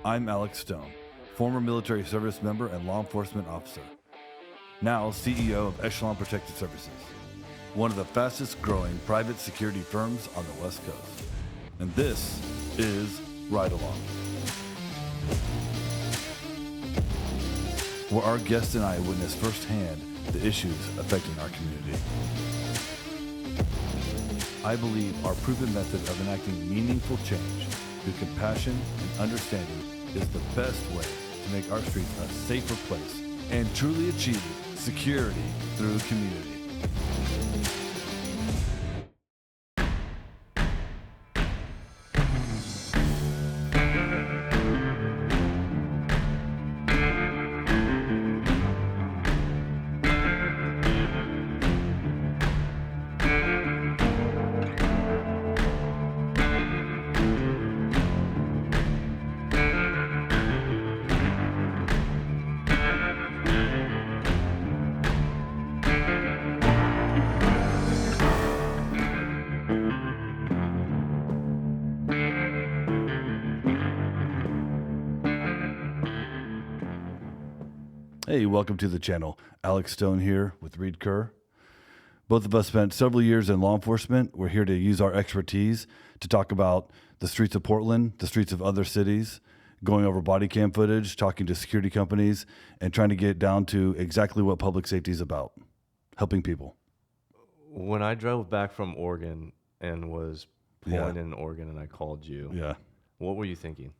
I'm Alex Stone, former military service member and law enforcement officer, now CEO of Echelon Protective Services, one of the fastest growing private security firms on the West Coast. And this is Ride Along, where our guests and I witness firsthand the issues affecting our community. I believe our proven method of enacting meaningful change through compassion and understanding is the best way to make our streets a safer place and truly achieve security through community. Hey, welcome to the channel. Alex Stone here with Reid Kerr. Both of us spent several years in law enforcement. We're here to use our expertise to talk about the streets of Portland, the streets of other cities, going over body cam footage, talking to security companies, and trying to get down to exactly what public safety is about, helping people. When I drove back from Oregon and was pulling in Oregon and I called you, what were you thinking?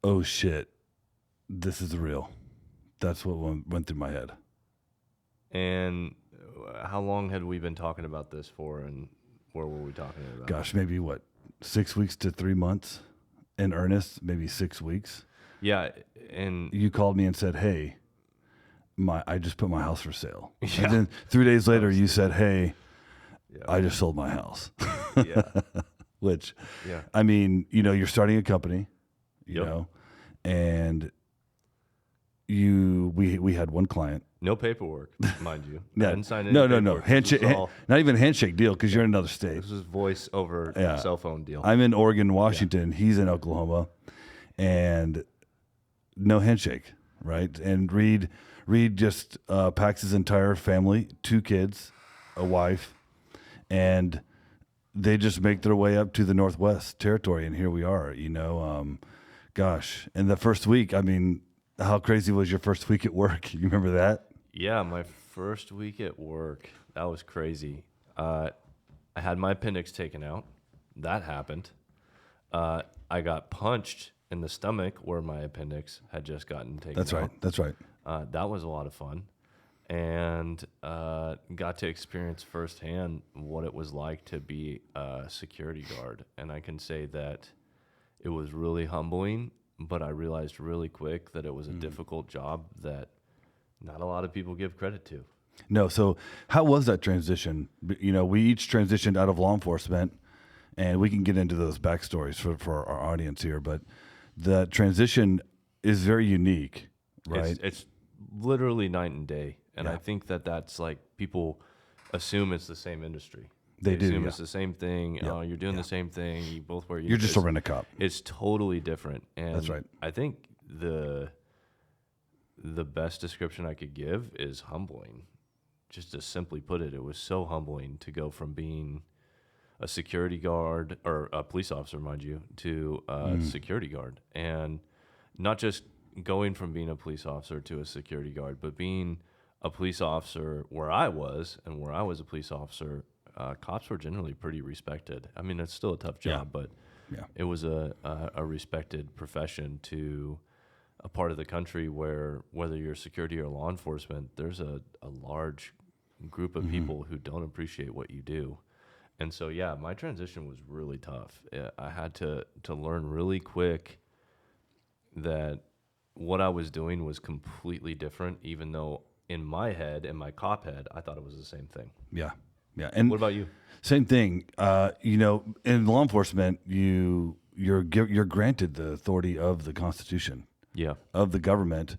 Oh, shit. This is real. That's what went through my head. And how long had we been talking about this for, and where were we talking about? Gosh, maybe 6 weeks to 3 months in earnest, maybe 6 weeks. Yeah, and you called me and said, hey, I just put my house for sale. Yeah. And then 3 days later, you said, hey, I just sold my house. Yeah. Which, I mean, you're starting a company, you know, and we had one client. No paperwork, mind you. Yeah. I didn't sign any No. paperwork. Handshake, not even a handshake deal because you're in another state. This was voice over cell phone deal. I'm in Oregon, Washington. He's in Oklahoma, and no handshake, right? And Reid just packs his entire family, 2 kids, a wife, and they just make their way up to the Northwest Territory, and here we are. Gosh, in the first week, I mean, how crazy was your first week at work? You remember that? Yeah, my first week at work, that was crazy. I had my appendix taken out. That happened. I got punched in the stomach where my appendix had just gotten taken out. That's right. That was a lot of fun. And got to experience firsthand what it was like to be a security guard. And I can say that it was really humbling, but I realized really quick that it was a difficult job that not a lot of people give credit to. No. So how was that transition? We each transitioned out of law enforcement, and we can get into those backstories for our audience here, but the transition is very unique, right? It's literally night and day. And I think that's like people assume it's the same industry. They do, assume it's the same thing. Oh, you're doing the same thing. You both wear. You're just a rent-a-cop. It's totally different. And that's right. I think the best description I could give is humbling. Just to simply put it, it was so humbling to go from being a security guard, or a police officer, mind you, to a security guard. And not just going from being a police officer to a security guard, but being a police officer where I was a police officer. Cops were generally pretty respected. I mean, it's still a tough job, but it was a respected profession to a part of the country where, whether you're security or law enforcement, there's a large group of people who don't appreciate what you do. And so, my transition was really tough. I had to learn really quick that what I was doing was completely different, even though in my head, in my cop head, I thought it was the same thing. Yeah. Yeah. And what about you? Same thing. In law enforcement, you're granted the authority of the Constitution, of the government,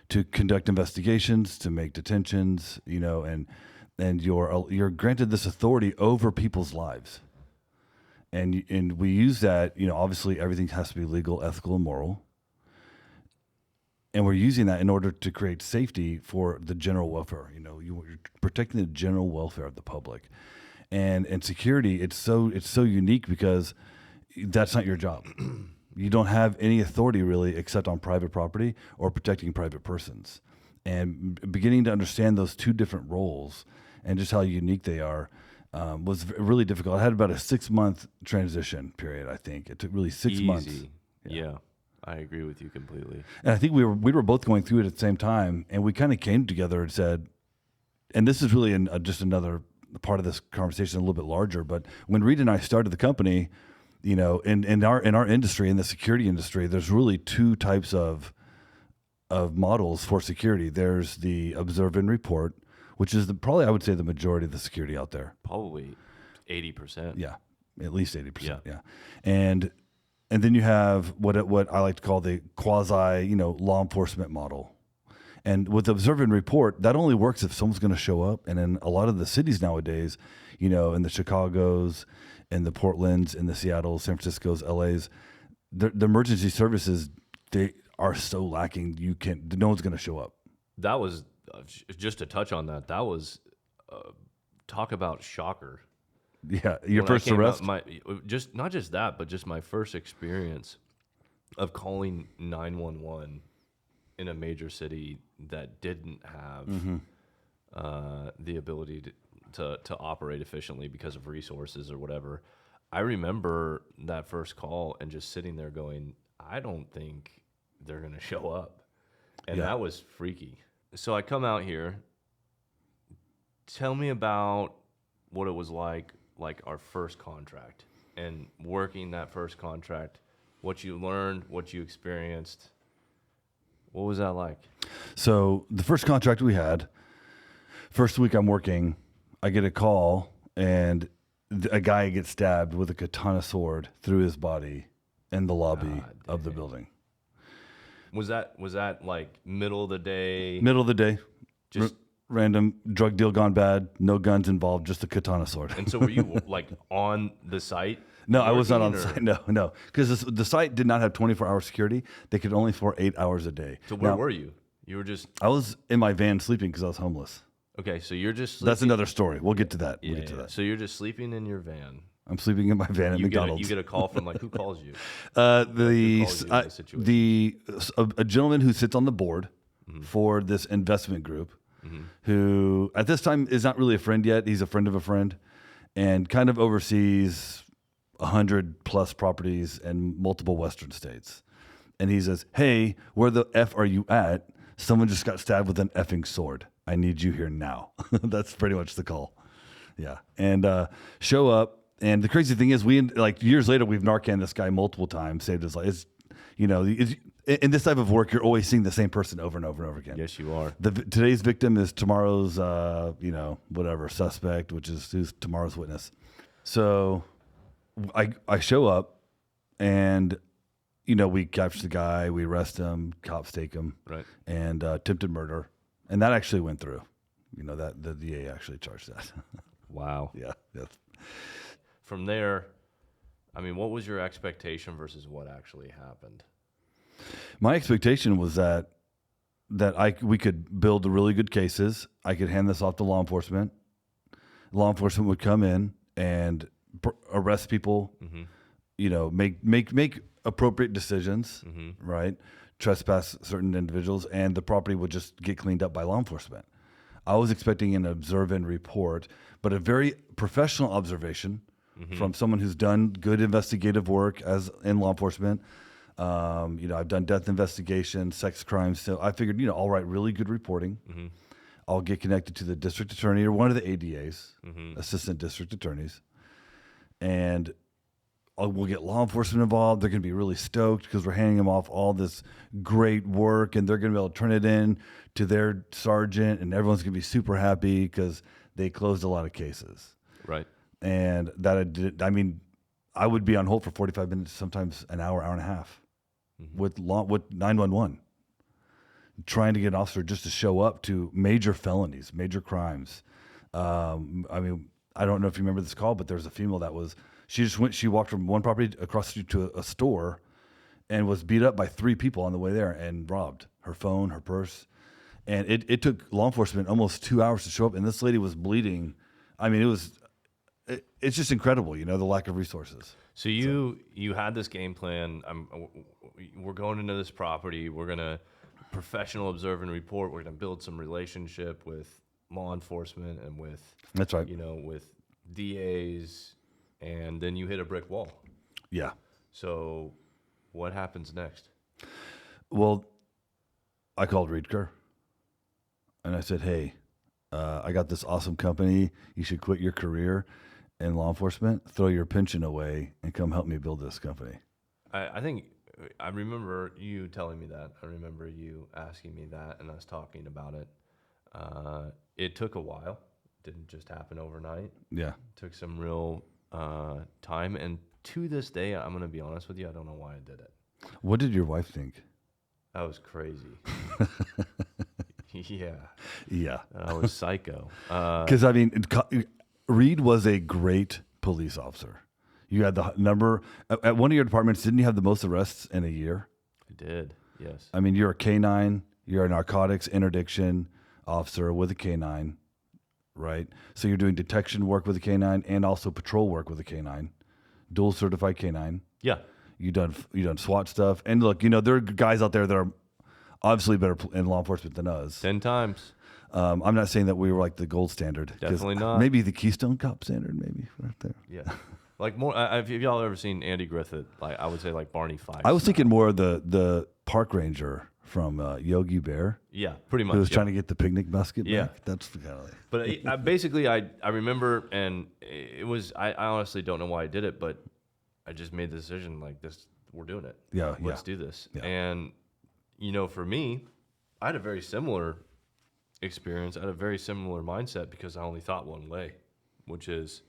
to conduct investigations, to make detentions, and you're granted this authority over people's lives. and we use that. Obviously everything has to be legal, ethical, and moral. And we're using that in order to create safety for the general welfare. You're protecting the general welfare of the public, and security. It's so unique because that's not your job. You don't have any authority really, except on private property or protecting private persons. And beginning to understand those two different roles and just how unique they are was really difficult. I had about a 6-month transition period. I think it took really 6 months. Yeah. I agree with you completely. And I think we were both going through it at the same time, and we kind of came together and said, and this is really just another part of this conversation, a little bit larger. But when Reid and I started the company, in our industry, in the security industry, there's really two types of models for security. There's the observe and report, which is probably I would say the majority of the security out there. Probably 80%. Yeah, at least 80%. Yeah. And then you have what I like to call the quasi, law enforcement model. And with observe and report, that only works if someone's going to show up. And in a lot of the cities nowadays, in the Chicagos, and the Portlands, and the Seattles, San Franciscos, LAs, the emergency services, they are so lacking. No one's going to show up. That was just to touch on that. That was talk about shocker. Yeah, your first arrest? Not just that, but just my first experience of calling 911 in a major city that didn't have the ability to operate efficiently because of resources or whatever. I remember that first call and just sitting there going, I don't think they're going to show up. And that was freaky. So I come out here. Tell me about what it was like our first contract and working that first contract, what you learned, what you experienced. What was that like? So the first contract we had, first week I'm working, I get a call and a guy gets stabbed with a katana sword through his body in the lobby of the building. Was that like middle of the day? Middle of the day. Just random drug deal gone bad, no guns involved, just a katana sword. And so were you like on the site? No, I was not on the site. No. Because the site did not have 24-hour security. They could only for 8 hours a day. So where were you? You were just... I was in my van sleeping because I was homeless. Okay, so you're just sleeping. That's another story. We'll get to that. We'll get to that. So you're just sleeping in your van. I'm sleeping in my van at McDonald's. You get a call from who calls you? A gentleman who sits on the board for this investment group, who at this time is not really a friend yet. He's a friend of a friend, and kind of oversees 100+ properties in multiple Western states. And he says, "Hey, where the F are you at? Someone just got stabbed with an effing sword. I need you here now." That's pretty much the call. Yeah, and show up. And the crazy thing is, years later, we've Narcan this guy multiple times, saved his life. In this type of work, you're always seeing the same person over and over and over again. Yes, you are. Today's victim is tomorrow's, suspect, which is who's tomorrow's witness. So I show up, and we capture the guy, we arrest him, cops take him, right, and attempted murder, and that actually went through. That the DA actually charged that. Wow. Yeah. Yes. From there, what was your expectation versus what actually happened? My expectation was that we could build really good cases. I could hand this off to law enforcement. Law enforcement would come in and arrest people. Make appropriate decisions. Right, trespass certain individuals, and the property would just get cleaned up by law enforcement. I was expecting an observe and report, but a very professional observation from someone who's done good investigative work as in law enforcement. I've done death investigations, sex crimes. So I figured, I'll write really good reporting. I'll get connected to the district attorney or one of the ADAs, assistant district attorneys, and we'll get law enforcement involved. They're going to be really stoked because we're handing them off all this great work, and they're going to be able to turn it in to their sergeant, and everyone's going to be super happy because they closed a lot of cases. Right. And I would be on hold for 45 minutes, sometimes an hour, hour and a half, with 911, trying to get an officer just to show up to major felonies, major crimes. I don't know if you remember this call, but there was a female that was She walked from one property across the street to a store and was beat up by 3 people on the way there and robbed her phone, her purse. And it took law enforcement almost 2 hours to show up. And this lady was bleeding. I mean, it's just incredible, the lack of resources. So you had this game plan. We're going into this property. We're going to professional observe and report. We're going to build some relationship with law enforcement and with, that's right, with DAs. And then you hit a brick wall. Yeah. So what happens next? Well, I called Reid Kerr and I said, hey, I got this awesome company. You should quit your career in law enforcement, throw your pension away, and come help me build this company. I think I remember you telling me that. I remember you asking me that and us talking about it. It took a while. It didn't just happen overnight. Yeah. It took some real time. And to this day, I'm going to be honest with you, I don't know why I did it. What did your wife think? I was crazy. Yeah. Yeah. I was psycho. Because, Reid was a great police officer. You had the number at one of your departments. Didn't you have the most arrests in a year? I did. Yes. I mean, you're a K-9. You're a narcotics interdiction officer with a K-9, right? So you're doing detection work with a K-9 and also patrol work with a K-9, dual certified K-9. Yeah. You done SWAT stuff. And look, there are guys out there that are obviously better in law enforcement than us. 10 times. I'm not saying that we were like the gold standard. Definitely not. Maybe the Keystone Cop standard, maybe right there. Yeah. Like more, have y'all ever seen Andy Griffith? Like I would say, like Barney Fife. I was thinking more of the park ranger from Yogi Bear. Yeah, pretty much. Who was trying to get the picnic basket back. Yeah. That's the kind of like. But basically, I remember, and it was, I honestly don't know why I did it, but I just made the decision like this, we're doing it. Yeah, Let's do this. Yeah. And, for me, I had a very similar experience. I had a very similar mindset because I only thought one way, which is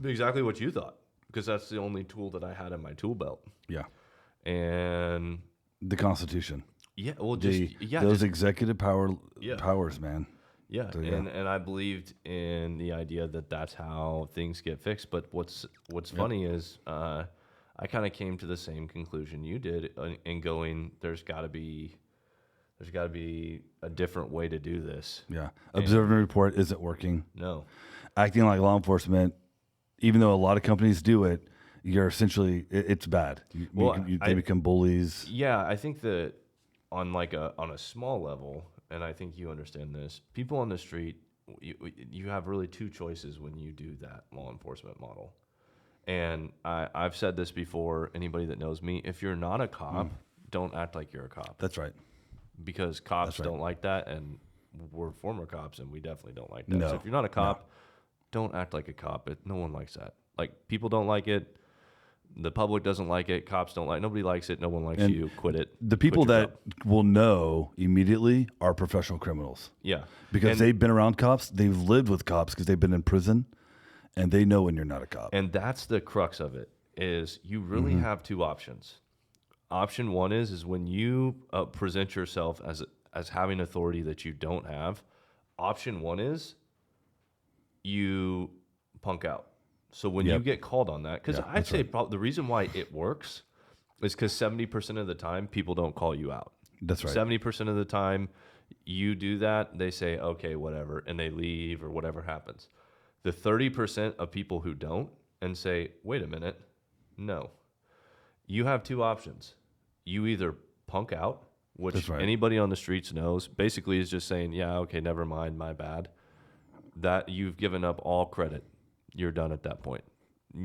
exactly what you thought, because that's the only tool that I had in my tool belt. Yeah. And the Constitution. Yeah, well, those executive powers, man. Yeah, So, and I believed in the idea that that's how things get fixed. But what's funny is I kind of came to the same conclusion you did in going, there's got to be a different way to do this. Yeah. Observe and report isn't working. No. Acting like law enforcement, even though a lot of companies do it, you're essentially, it's bad. They become bullies. Yeah, I think that on a small level, and I think you understand this, people on the street, you have really 2 choices when you do that law enforcement model. And I've said this before, anybody that knows me, if you're not a cop, don't act like you're a cop. That's right. Because cops don't like that, and we're former cops, and we definitely don't like that. No. So if you're not a cop, don't act like a cop. No one likes that. Like, people don't like it. The public doesn't like it. Cops don't like it. Nobody likes it. No one likes you. Quit it. The people that job. will know immediately are professional criminals. Yeah. Because they've been around cops. They've lived with cops because they've been in prison, and they know when you're not a cop. And that's the crux of it, is you really have 2 options. Option 1 is when you present yourself as having authority that you don't have. Option 1 is you punk out. So when you get called on that, because I'd say the reason why it works is because 70% of the time people don't call you out. That's right. 70% of the time you do that, they say, okay, whatever, and they leave or whatever happens. The 30% of people who don't and say, wait a minute, no. You have 2 options. You either punk out, which anybody on the streets knows, basically is just saying, yeah, okay, never mind, my bad. That you've given up all credit. You're done at that point.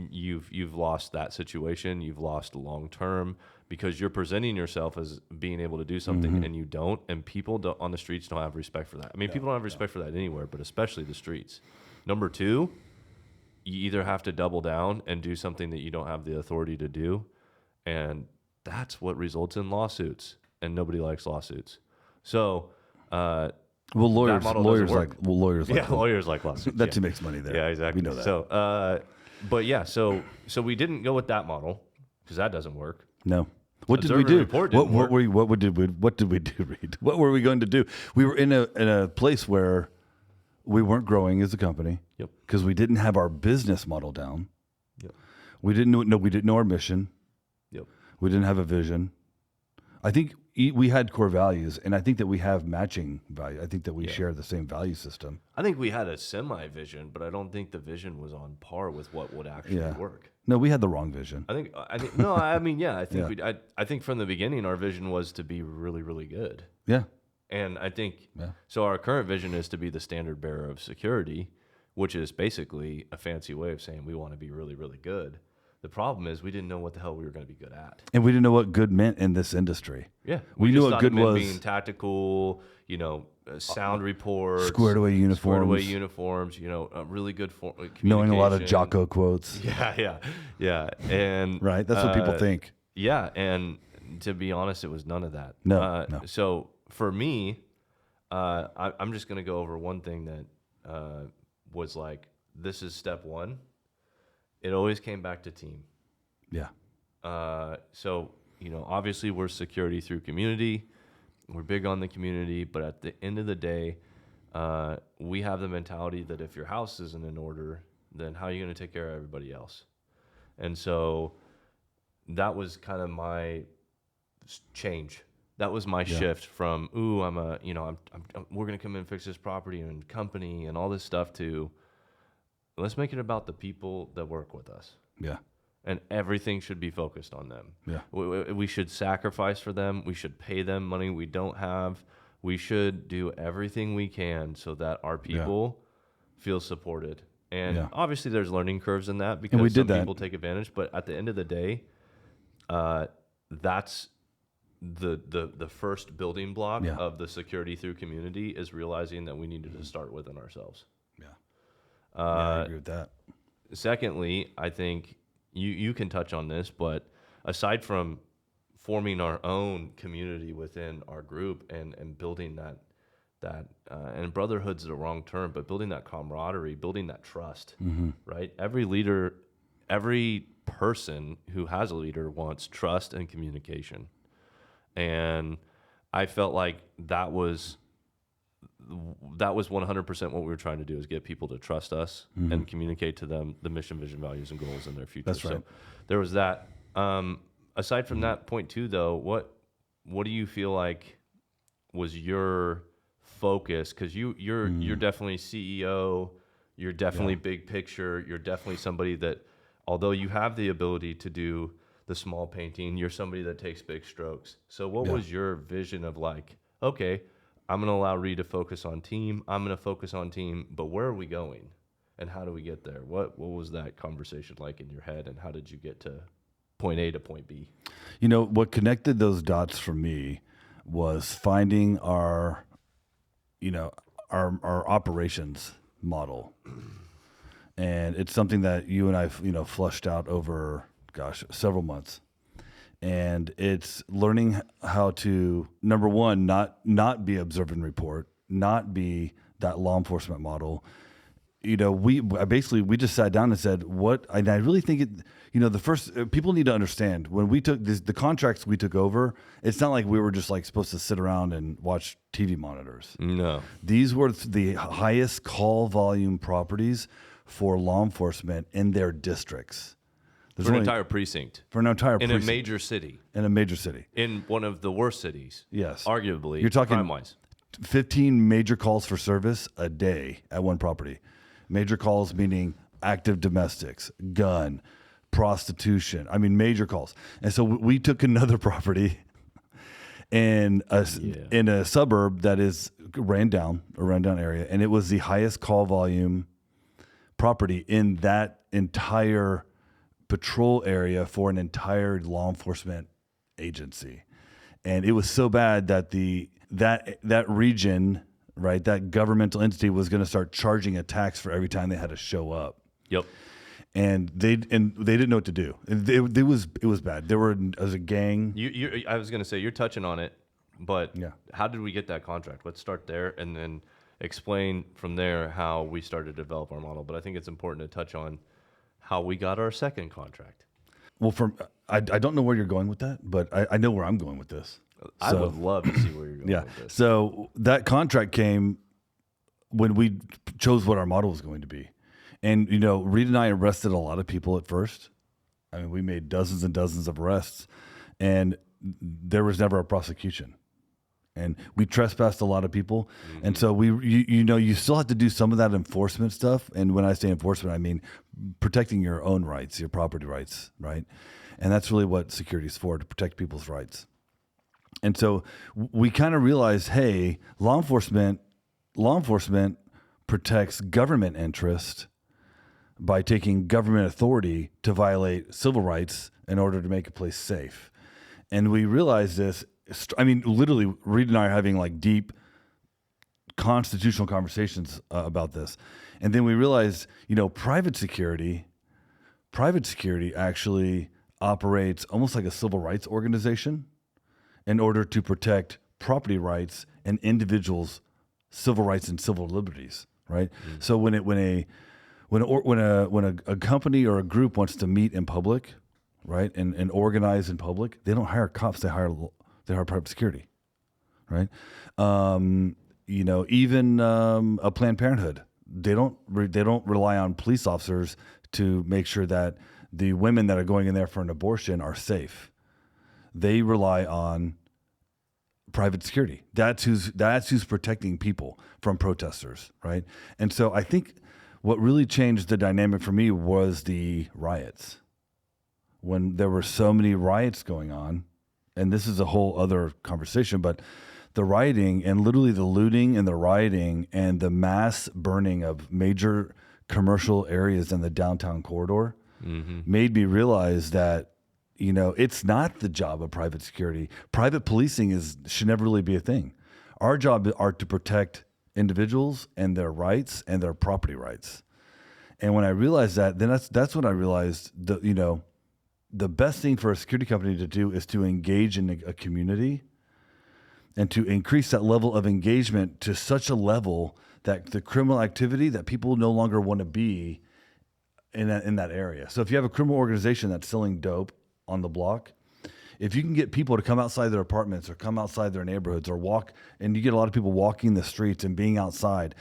You've lost that situation. You've lost long term because you're presenting yourself as being able to do something and you don't. And people on the streets don't have respect for that. I mean, people don't have respect for that anywhere, but especially the streets. Number 2, you either have to double down and do something that you don't have the authority to do, and that's what results in lawsuits. And nobody likes lawsuits. So. Lawyers like lawsuits. That's who makes money there. Yeah, exactly. We know that. So, so we didn't go with that model because that doesn't work. No. What did we do? What did we do, Reid? What were we going to do? We were in a place where we weren't growing as a company. Yep. Because we didn't have our business model down. Yep. We didn't know our mission. Yep. We didn't have a vision. I think we had core values, and I think that we have matching value. I think that we share the same value system. I think we had a semi-vision, but I don't think the vision was on par with what would actually work. No, we had the wrong vision. I think no, I mean, I think I think from the beginning our vision was to be really, really good. Yeah. And I think so our current vision is to be the standard bearer of security, which is basically a fancy way of saying we want to be really, really good. The problem is we didn't know what the hell we were going to be good at. And we didn't know what good meant in this industry. Yeah. We knew what good was. Being tactical, sound reports. Squared away uniforms. A really good communication. Knowing a lot of Jocko quotes. Yeah. And right. That's what people think. Yeah. And to be honest, it was none of that. No. So for me, I'm just going to go over one thing that was like, this is step one. It always came back to team. Yeah. So, obviously we're security through community. We're big on the community, but at the end of the day, we have the mentality that if your house isn't in order, then how are you going to take care of everybody else? And so that was kind of my change. That was my shift from, we're going to come in and fix this property and company and all this stuff to, let's make it about the people that work with us. Yeah. And everything should be focused on them. Yeah. We should sacrifice for them. We should pay them money we don't have. We should do everything we can so that our people feel supported. And obviously there's learning curves in that because some people take advantage. But at the end of the day, that's the first building block of the security through community is realizing that we needed to start within ourselves. I agree with that. Secondly, I think you can touch on this, but aside from forming our own community within our group and building that and brotherhood's the wrong term, but building that camaraderie, building that trust, right? Every leader, every person who has a leader wants trust and communication. And I felt like that was 100% what we were trying to do, is get people to trust us and communicate to them the mission, vision, values, and goals in their future. That's right. So there was that. Aside from that point too, though, what do you feel like was your focus? Because you're definitely CEO. You're definitely big picture. You're definitely somebody that, although you have the ability to do the small painting, you're somebody that takes big strokes. So what was your vision of like, okay, I'm going to allow Reid to focus on team. I'm going to focus on team, but where are we going and how do we get there? What was that conversation like in your head, and how did you get to point A to point B? What connected those dots for me was finding our operations model. And it's something that you and I, flushed out over, several months. And it's learning how to, number one, not be observe and report, not be that law enforcement model. We just sat down and said, and I really think it, the first, people need to understand when we took the contracts we took over, it's not like we were just like supposed to sit around and watch TV monitors. No. These were the highest call volume properties for law enforcement in their districts. For an entire precinct. In a major city. In a major city. In one of the worst cities. Yes. Arguably, you're talking crime-wise. 15 major calls for service a day at one property. Major calls meaning active domestics, gun, prostitution. I mean, major calls. And so we took another property in a suburb that is a ran down area, and it was the highest call volume property in that entire patrol area for an entire law enforcement agency. And it was so bad that that region, right, that governmental entity was going to start charging a tax for every time they had to show up. Yep. And they didn't know what to do. It was bad. There was a gang. I was going to say, you're touching on it, but Yeah. How did we get that contract? Let's start there and then explain from there how we started to develop our model. But I think it's important to touch on how we got our second contract. Well, I don't know where you're going with that, but I know where I'm going with this. I would love to see where you're going with this. So that contract came when we chose what our model was going to be. And, Reid and I arrested a lot of people at first. I mean, we made dozens and dozens of arrests, and there was never a prosecution. And we trespassed a lot of people. Mm-hmm. And so you still have to do some of that enforcement stuff. And when I say enforcement, I mean protecting your own rights, your property rights, right? And that's really what security is for, to protect people's rights. And so we kind of realized, hey, law enforcement protects government interest by taking government authority to violate civil rights in order to make a place safe. And we realized this. I mean, literally, Reid and I are having like deep constitutional conversations about this. And then we realized, private security actually operates almost like a civil rights organization in order to protect property rights and individuals' civil rights and civil liberties, right? Mm. So when a company or a group wants to meet in public, right, and organize in public, they don't hire cops; they hire private security, right? Even a Planned Parenthood, they don't rely on police officers to make sure that the women that are going in there for an abortion are safe. They rely on private security. That's who's protecting people from protesters, right? And so I think what really changed the dynamic for me was the riots. When there were so many riots going on, and this is a whole other conversation, but the rioting and literally the looting and the rioting and the mass burning of major commercial areas in the downtown corridor made me realize that, it's not the job of private security. Private policing should never really be a thing. Our job are to protect individuals and their rights and their property rights. And when I realized that, then that's when I realized the best thing for a security company to do is to engage in a community and to increase that level of engagement to such a level that the criminal activity that people no longer want to be in that area. So if you have a criminal organization that's selling dope on the block, if you can get people to come outside their apartments or come outside their neighborhoods or walk, and you get a lot of people walking the streets and being outside,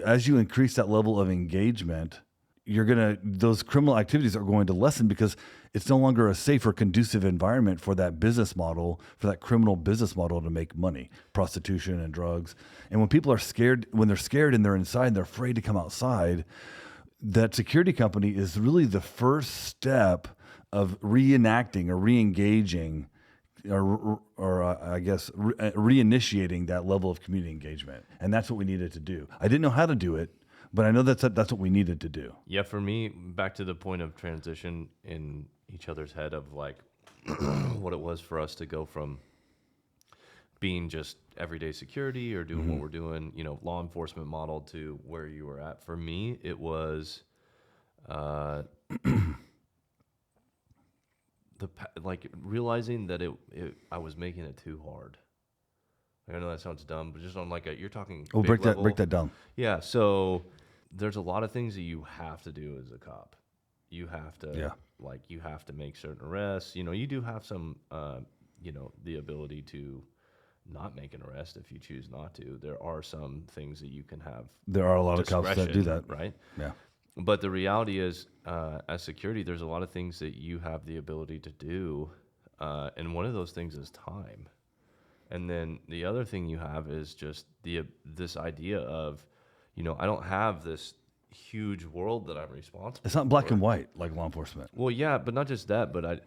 as you increase that level of engagement, those criminal activities are going to lessen because it's no longer a safe or conducive environment for that business model, for that criminal business model to make money, prostitution and drugs. And when people are scared, when they're scared and they're inside and they're afraid to come outside, that security company is really the first step of reenacting or re-engaging reinitiating that level of community engagement. And that's what we needed to do. I didn't know how to do it, but I know that's what we needed to do. Yeah, for me, back to the point of transition in each other's head of like what it was for us to go from being just everyday security or doing what we're doing, law enforcement model to where you were at. For me, it was realizing that I was making it too hard. I know that sounds dumb, but just on you're talking. Oh, break that down. Yeah, so there's a lot of things that you have to do as a cop. You have to, you have to make certain arrests. You do have some, the ability to not make an arrest if you choose not to. There are some things that you can have. There are a lot of cops that do that, right? Yeah. But the reality is, as security, there's a lot of things that you have the ability to do, and one of those things is time. And then the other thing you have is just this idea of, I don't have this huge world that I'm responsible for. It's not black and white like law enforcement. Well, yeah, but not just that, but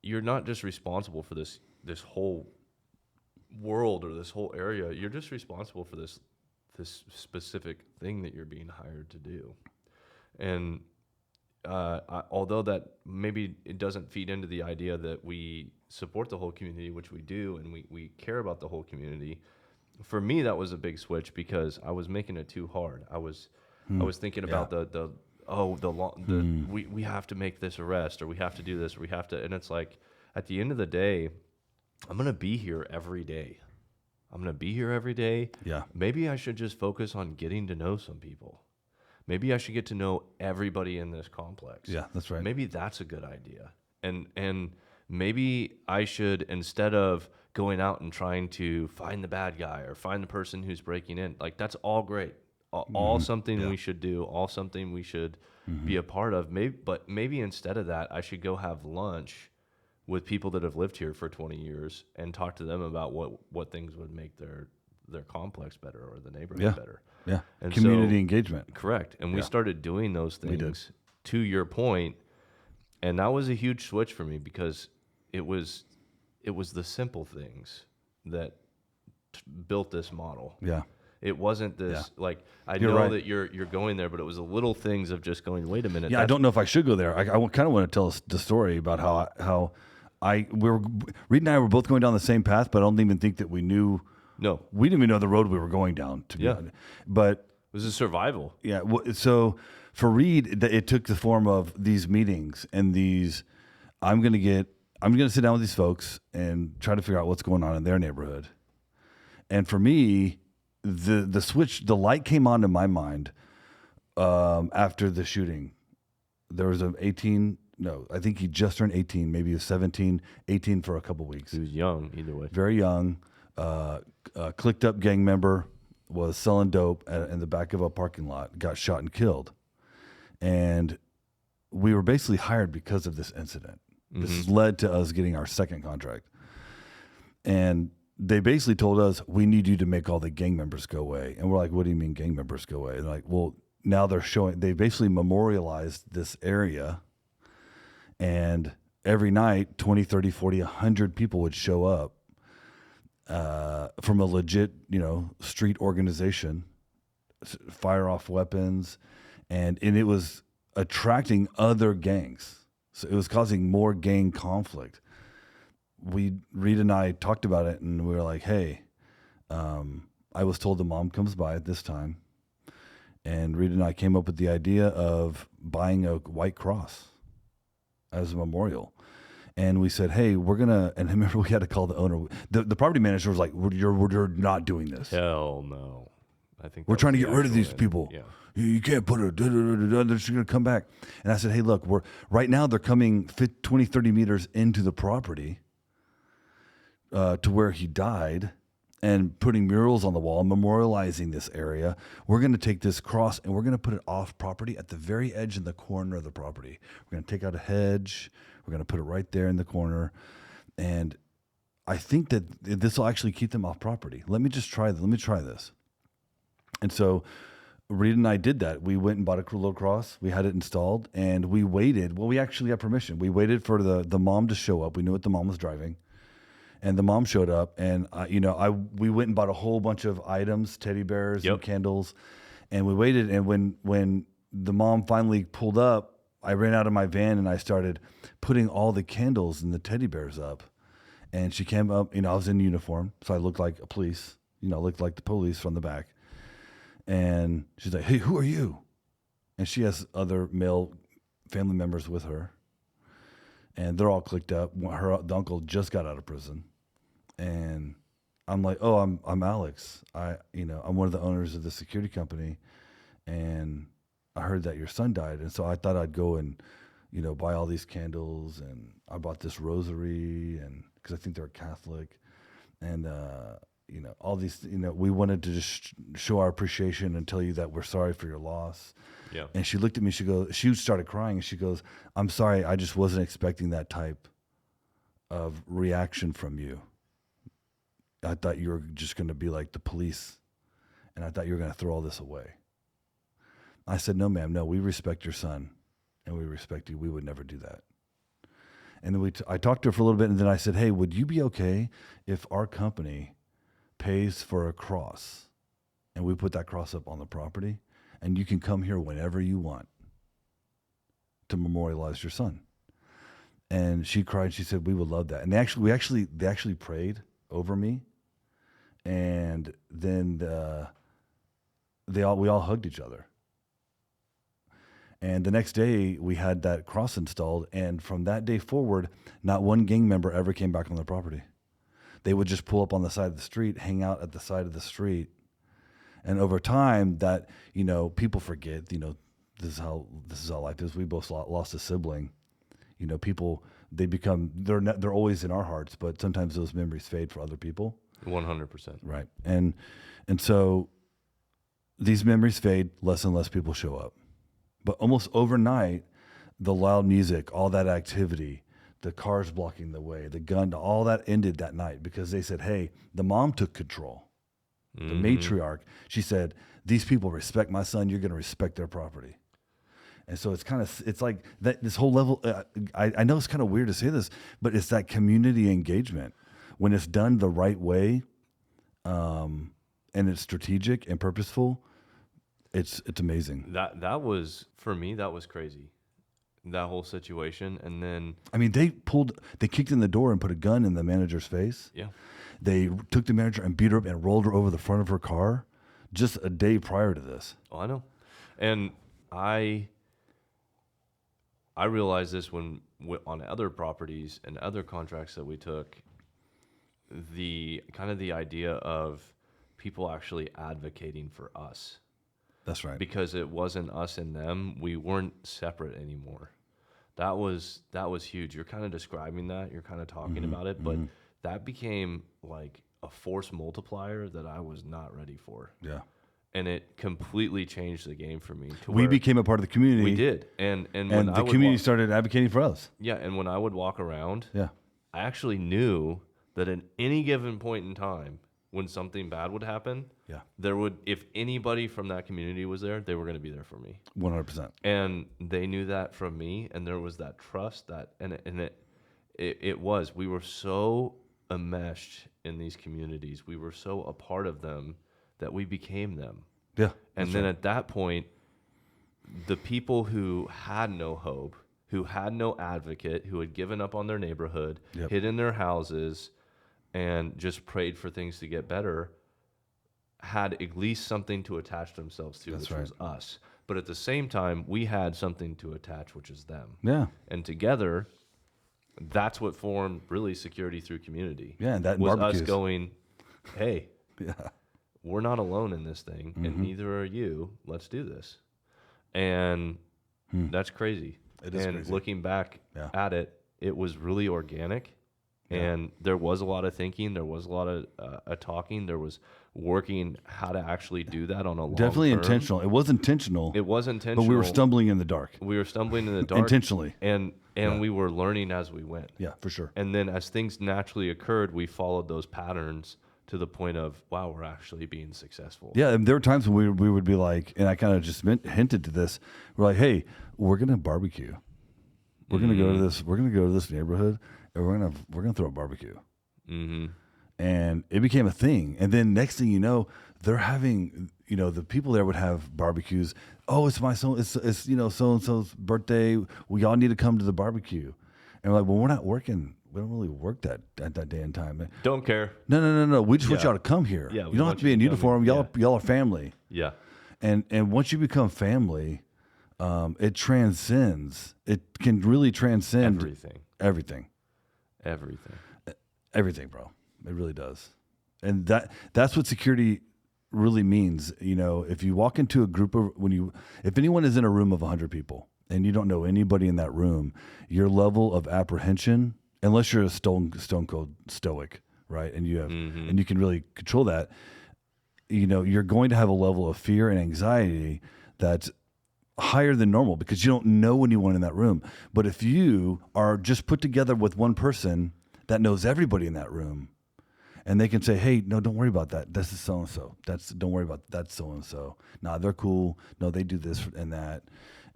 you're not just responsible for this whole world or this whole area. You're just responsible for this specific thing that you're being hired to do. And although that maybe it doesn't feed into the idea that we support the whole community, which we do, and we care about the whole community, for me that was a big switch because I was making it too hard. I was thinking about we have to make this arrest, or we have to do this, or we have to, and it's like at the end of the day, I'm gonna be here every day. Yeah. Maybe I should just focus on getting to know some people. Maybe I should get to know everybody in this complex. Yeah, that's right. Maybe that's a good idea. And maybe I should, instead of going out and trying to find the bad guy or find the person who's breaking in, that's all great. all something Yeah. we should do, all something we should be a part of. Maybe instead of that, I should go have lunch with people that have lived here for 20 years and talk to them about what things would make their complex better or the neighborhood Yeah. better. Yeah. And Community so, engagement. correct. And we Yeah. started doing those We did. things to your point, and that was a huge switch for me because it was the simple things that built this model. Yeah. It wasn't this like I You're know right. that you're going there, but it was the little things of just going. Wait a minute. Yeah, I don't know if I should go there. I kind of want to tell us the story about how Reid and I were both going down the same path, but I don't even think that we knew. No, We didn't even know the road we were going down. To be honest, but it was a survival. yeah. So for Reid, it took the form of these meetings and these. I'm gonna sit down with these folks and try to figure out what's going on in their neighborhood. And for me, the switch, the light came on in my mind after the shooting. There was I think he just turned 18, maybe he was 17, 18 for a couple weeks. He was young either way. Very young, clicked up gang member, was selling dope in the back of a parking lot, got shot and killed. And we were basically hired because of this incident. This led to us getting our second contract. And they basically told us, we need you to make all the gang members go away. And we're like, what do you mean gang members go away? And they're like, well, now they basically memorialized this area. And every night, 20, 30, 40, 100 people would show up from a legit, street organization, fire off weapons. And it was attracting other gangs. So it was causing more gang conflict. Reid and I talked about it, and we were like, hey, I was told the mom comes by at this time. And Reid and I came up with the idea of buying a white cross as a memorial. And we said, hey, and I remember we had to call the owner. The property manager was like, we're not doing this. Hell no. I think We're trying to get rid of these end. people. Yeah. You can't put they're just going to come back. And I said, hey, look, right now they're coming 20, 30 meters into the property to where he died and putting murals on the wall, memorializing this area. We're going to take this cross and we're going to put it off property at the very edge in the corner of the property. We're going to take out a hedge. We're going to put it right there in the corner. And I think that this will actually keep them off property. Let me try this. And so Reid and I did that. We went and bought a little cross. We had it installed, and we waited. Well, we actually got permission. We waited for the mom to show up. We knew what the mom was driving, and the mom showed up. And we went and bought a whole bunch of items, teddy bears and candles, and we waited. And when the mom finally pulled up, I ran out of my van and I started putting all the candles and the teddy bears up. And she came up. I was in uniform, so I looked like a police. Looked like the police from the back. And she's like, hey, who are you? And she has other male family members with her. And they're all clicked up. The uncle just got out of prison. And I'm like, oh, I'm Alex. I'm one of the owners of the security company. And I heard that your son died. And so I thought I'd go and, buy all these candles. And I bought this rosary and because I think they're Catholic. And, all these, we wanted to just show our appreciation and tell you that we're sorry for your loss. Yeah. And she looked at me, she started crying and she goes, I'm sorry, I just wasn't expecting that type of reaction from you. I thought you were just going to be like the police and I thought you were going to throw all this away. I said, no, ma'am, no, we respect your son and we respect you. We would never do that. And then I talked to her for a little bit and then I said, hey, would you be okay if our company pays for a cross and we put that cross up on the property and you can come here whenever you want to memorialize your son? And she cried. She said, we would love that. And they actually prayed over me. And then we all hugged each other. And the next day we had that cross installed. And from that day forward, not one gang member ever came back on the property. They would just pull up on the side of the street, hang out at the side of the street. And over time that, people forget, this is how life is. We both lost a sibling. People, they're always in our hearts, but sometimes those memories fade for other people. 100%. Right. And so these memories fade, less and less people show up. But almost overnight, the loud music, all that activity, the cars blocking the way, the gun, all that ended that night because they said, hey, the mom took control. The matriarch, she said, these people respect my son, you're going to respect their property. And so it's like that, this whole level, I know it's kind of weird to say this, but it's that community engagement. When it's done the right way, and it's strategic and purposeful, it's amazing. That was, for me, that was crazy. That whole situation. And then, I mean, they kicked in the door and put a gun in the manager's face. yeah. They took the manager and beat her up and rolled her over the front of her car just a day prior to this. Oh, I know. And I realized this when on other properties and other contracts that we took, the idea of people actually advocating for us. That's right. Because it wasn't us and them. We weren't separate anymore. That was huge. You're kind of describing that. You're kind of talking about it, but that became like a force multiplier that I was not ready for. Yeah. And it completely changed the game for me. We became a part of the community. We did. And when the community started advocating for us. Yeah, and when I would walk around, Yeah. I actually knew that at any given point in time, when something bad would happen, Yeah. if anybody from that community was there, they were going to be there for me. 100%. And they knew that from me, and there was that trust we were so enmeshed in these communities. We were so a part of them that we became them. Yeah. And then at that point, the people who had no hope, who had no advocate, who had given up on their neighborhood, hid in their houses, and just prayed for things to get better, had at least something to attach themselves to, which was us. But at the same time, we had something to attach, which is them. Yeah. And together, that's what formed really security through community. Yeah, and that was barbecues. us going, hey, Yeah. we're not alone in this thing, and neither are you. Let's do this. And that's crazy. It is crazy. Looking back at it, it was really organic. And there was a lot of thinking. There was a lot of talking. There was working how to actually do that on a long Definitely term. intentional. It was intentional. It was intentional. But we were stumbling in the dark. We were stumbling in the dark. Intentionally. And we were learning as we went. Yeah, for sure. And then as things naturally occurred, we followed those patterns to the point of, wow, we're actually being successful. Yeah, and there were times when we would be like, and I kind of just hinted to this. We're like, hey, we're gonna barbecue. We're gonna go to this. We're gonna go to this neighborhood, and we're gonna throw a barbecue. Mm-hmm. And it became a thing. And then next thing you know, they're having, the people there would have barbecues. Oh, it's my son. It's so and so's birthday. We all need to come to the barbecue. And we're like, well, we're not working. We don't really work that day and time. Don't care. No. We just want y'all to come here. Yeah, you don't have to be in uniform. Y'all are family. Yeah. And once you become family, it transcends. It can really transcend everything, bro. It really does. And that's what security really means. If you walk into a group of if anyone is in a room of 100 people and you don't know anybody in that room, your level of apprehension, unless you're a stone cold stoic, right? And you have, and you can really control that, you're going to have a level of fear and anxiety that's higher than normal because you don't know anyone in that room. But if you are just put together with one person that knows everybody in that room, and they can say, hey, no, don't worry about that. This is so-and-so. Don't worry about that. That's so-and-so. Nah, they're cool. No, they do this and that.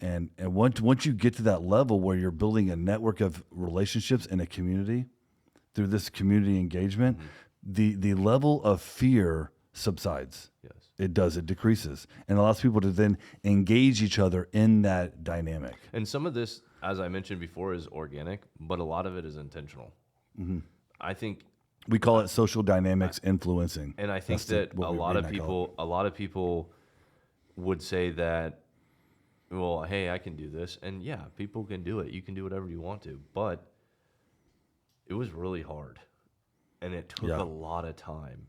And once you get to that level where you're building a network of relationships in a community through this community engagement, the level of fear subsides. Yes. It does. It decreases and allows people to then engage each other in that dynamic. And some of this, as I mentioned before, is organic, but a lot of it is intentional. I think we call it social dynamics influencing. And I think that a lot of people would say that, well, hey, I can do this. And yeah, people can do it. You can do whatever you want to. But it was really hard. And it took a lot of time,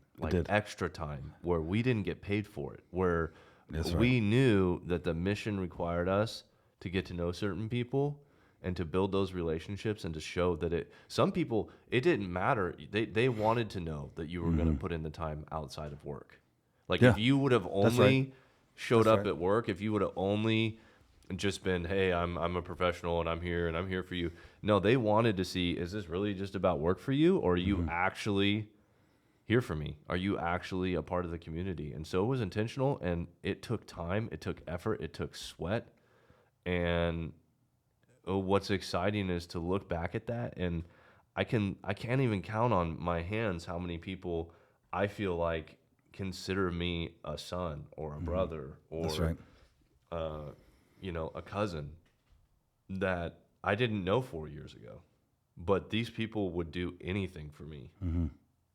extra time, where we didn't get paid for it, where we knew that the mission required us to get to know certain people and to build those relationships and to show that some people, it didn't matter. They wanted to know that you were going to put in the time outside of work. If you would have only showed That's up right. at work, if you would have only just been, hey, I'm a professional and I'm here for you. No, they wanted to see, is this really just about work for you, or are you actually here for me? Are you actually a part of the community? And so it was intentional, and it took time, it took effort, it took sweat. And what's exciting is to look back at that, and I can't even count on my hands how many people I feel like consider me a son or a brother That's or right. a cousin that I didn't know 4 years ago. But these people would do anything for me,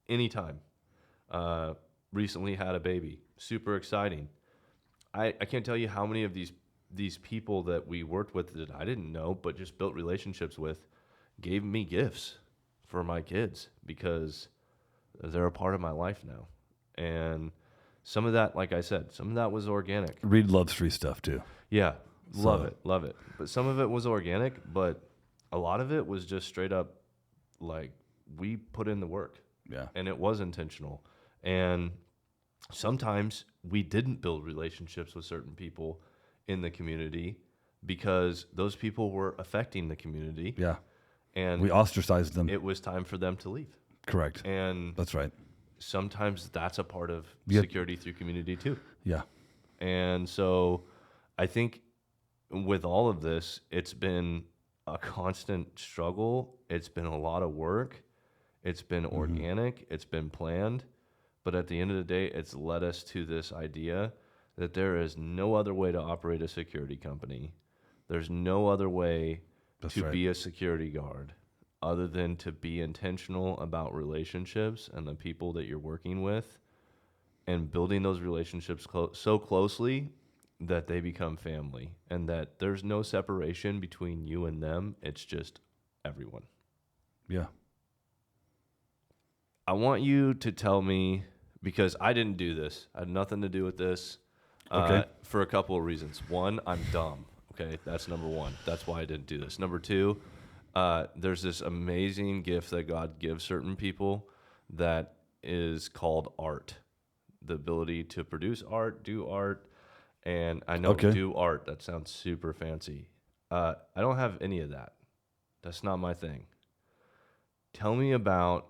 anytime. Uh, Recently had a baby, super exciting. I can't tell you how many of these people that we worked with that I didn't know, but just built relationships with, gave me gifts for my kids because they're a part of my life now. And some of that, like I said, some of that was organic. Reid loves free stuff too. Yeah, love So- it, love it. But some of it was organic, but a lot of it was just straight up like we put in the work. Yeah. And it was intentional. And sometimes we didn't build relationships with certain people in the community because those people were affecting the community. Yeah. And We ostracized them. it was time for them to leave. Correct. And That's right. sometimes that's a part of Yep. security through community too. Yeah. And so I think with all of this, it's been a constant struggle. It's been a lot of work. It's been organic. It's been planned. But at the end of the day, it's led us to this idea that there is no other way to operate a security company. There's no other way That's to right. be a security guard other than to be intentional about relationships and the people that you're working with and building those relationships so closely that they become family and that there's no separation between you and them. It's just everyone. Yeah. I want you to tell me, because I didn't do this. I had nothing to do with this Okay. for a couple of reasons. One, I'm dumb. Okay, that's number one. That's why I didn't do this. Number two, there's this amazing gift that God gives certain people that is called art. The ability to produce art, do art. And I know Okay. do art, that sounds super fancy. I don't have any of that. That's not my thing. Tell me about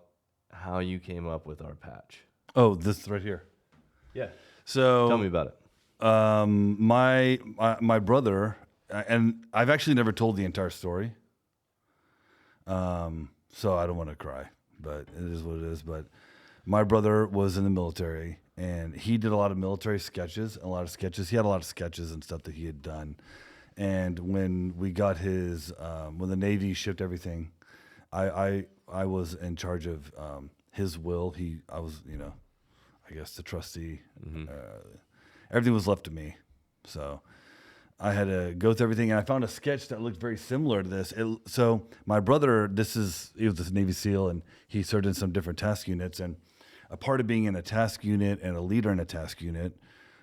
how you came up with our patch. Oh, this right here. Yeah. So Tell me about it. my brother, and I've actually never told the entire story. So I don't want to cry, but it is what it is. But my brother was in the military, and he did a lot of military sketches, He had a lot of sketches and stuff that he had done. And when we got his, when the Navy shipped everything, I was in charge of his will. I was, I guess the trustee. Everything was left to me, so I had to go through everything. And I found a sketch that looked very similar to this. So my brother, he was a Navy SEAL, and he served in some different task units. And a part of being in a task unit and a leader in a task unit,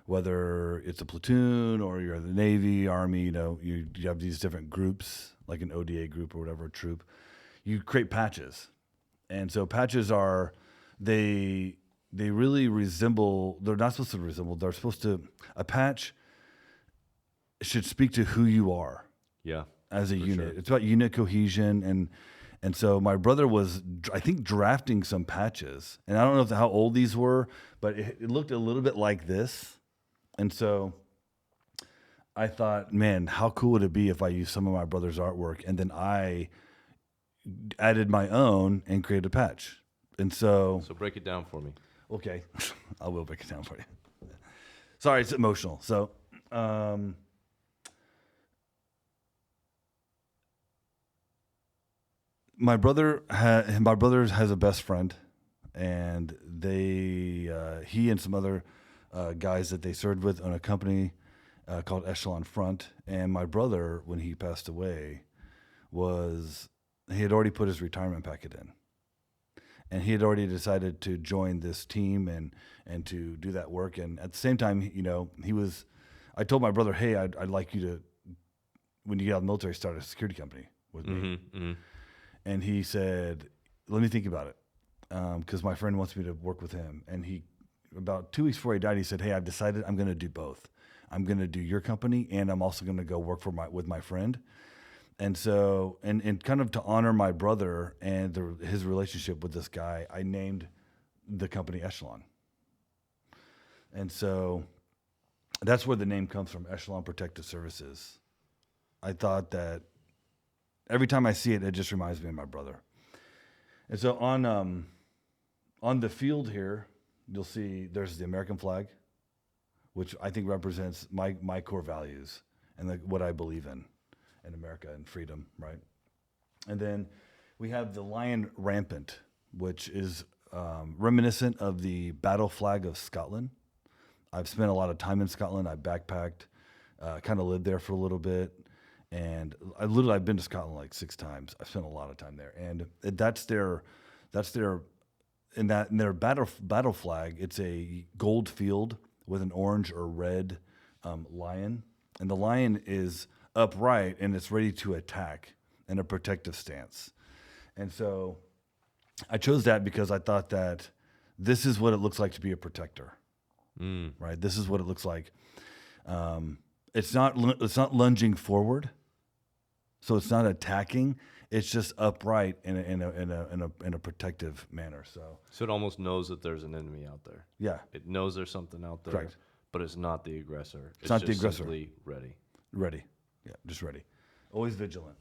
whether it's a platoon or you're in the Navy, Army, you have these different groups, like an ODA group or whatever, troop. You create patches. And so patches they really resemble, they're not supposed to resemble, a patch should speak to who you are Yeah. as a unit. sure. It's about unit cohesion. And so my brother was, I think, drafting some patches. And I don't know how old these were, but it looked a little bit like this. And so I thought, man, how cool would it be if I used some of my brother's artwork and then I added my own and created a patch. And so break it down for me. okay, I will break it down for you. Sorry, it's emotional. So my brother has a best friend, and he and some other guys that they served with on a company called Echelon Front. And my brother, when he passed away, he had already put his retirement packet in, and he had already decided to join this team and to do that work. And at the same time, I told my brother, hey, I'd like you to, when you get out of the military, start a security company with me. And he said, let me think about it, because my friend wants me to work with him. And about 2 weeks before he died, he said, hey, I've decided I'm going to do both. I'm going to do your company, and I'm also going to go work with my friend. And so, and kind of to honor my brother and his relationship with this guy, I named the company Echelon. And so that's where the name comes from, Echelon Protective Services. I thought that every time I see it, it just reminds me of my brother. And so on the field here, you'll see there's the American flag, which I think represents my core values and what I believe in America and freedom, right? And then we have the lion rampant, which is reminiscent of the battle flag of Scotland. I've spent a lot of time in Scotland. I backpacked, kind of lived there for a little bit. And I've been to Scotland like 6 times. I spent a lot of time there, and that's their in their battle flag. It's a gold field with an orange or red lion, and the lion is upright and it's ready to attack in a protective stance. And so I chose that because I thought that this is what it looks like to be a protector, right? This is what it looks like. It's not lunging forward, so it's not attacking. It's just upright in a protective manner. So it almost knows that there's an enemy out there. yeah, It knows there's something out there, correct. but it's not the aggressor. It's not the just aggressor. Simply ready. Ready, yeah, just ready, always vigilant.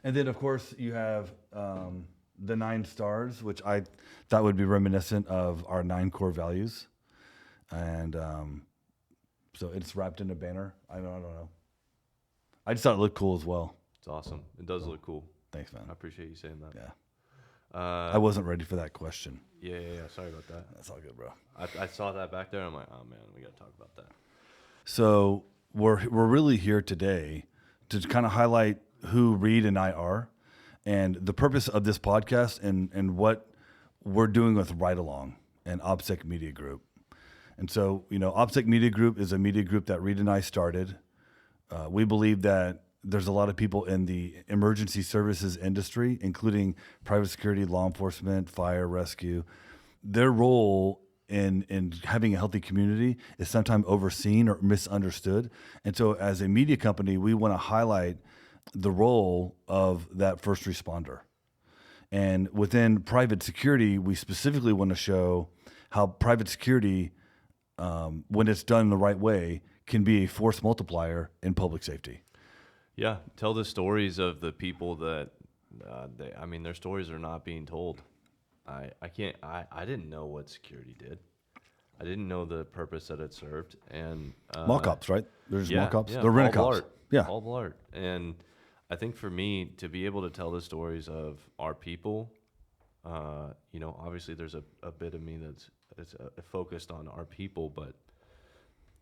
And then of course you have the 9 stars, which I thought would be reminiscent of our 9 core values, and so it's wrapped in a banner. I don't know. I just thought it looked cool as well. It's awesome. It does look cool. Thanks, man. I appreciate you saying that. Yeah. I wasn't ready for that question. Yeah. Sorry about that. That's all good, bro. I saw that back there. I'm like, oh man, we got to talk about that. So we're really here today to kind of highlight who Reid and I are, and the purpose of this podcast, and what we're doing with Ride Along and OPSEC Media Group. And so, OPSEC Media Group is a media group that Reid and I started. We believe that there's a lot of people in the emergency services industry, including private security, law enforcement, fire, rescue. Their role in having a healthy community is sometimes overseen or misunderstood. And so as a media company, we want to highlight the role of that first responder. And within private security, we specifically want to show how private security, when it's done the right way, can be a force multiplier in public safety. Yeah, tell the stories of the people that, their stories are not being told. I didn't know what security did. I didn't know the purpose that it served. And Mall cops, right? There's mall cops. Yeah, They're rent-a-cops. Yeah. All blart. And I think for me, to be able to tell the stories of our people, obviously there's a bit of me that's focused on our people, but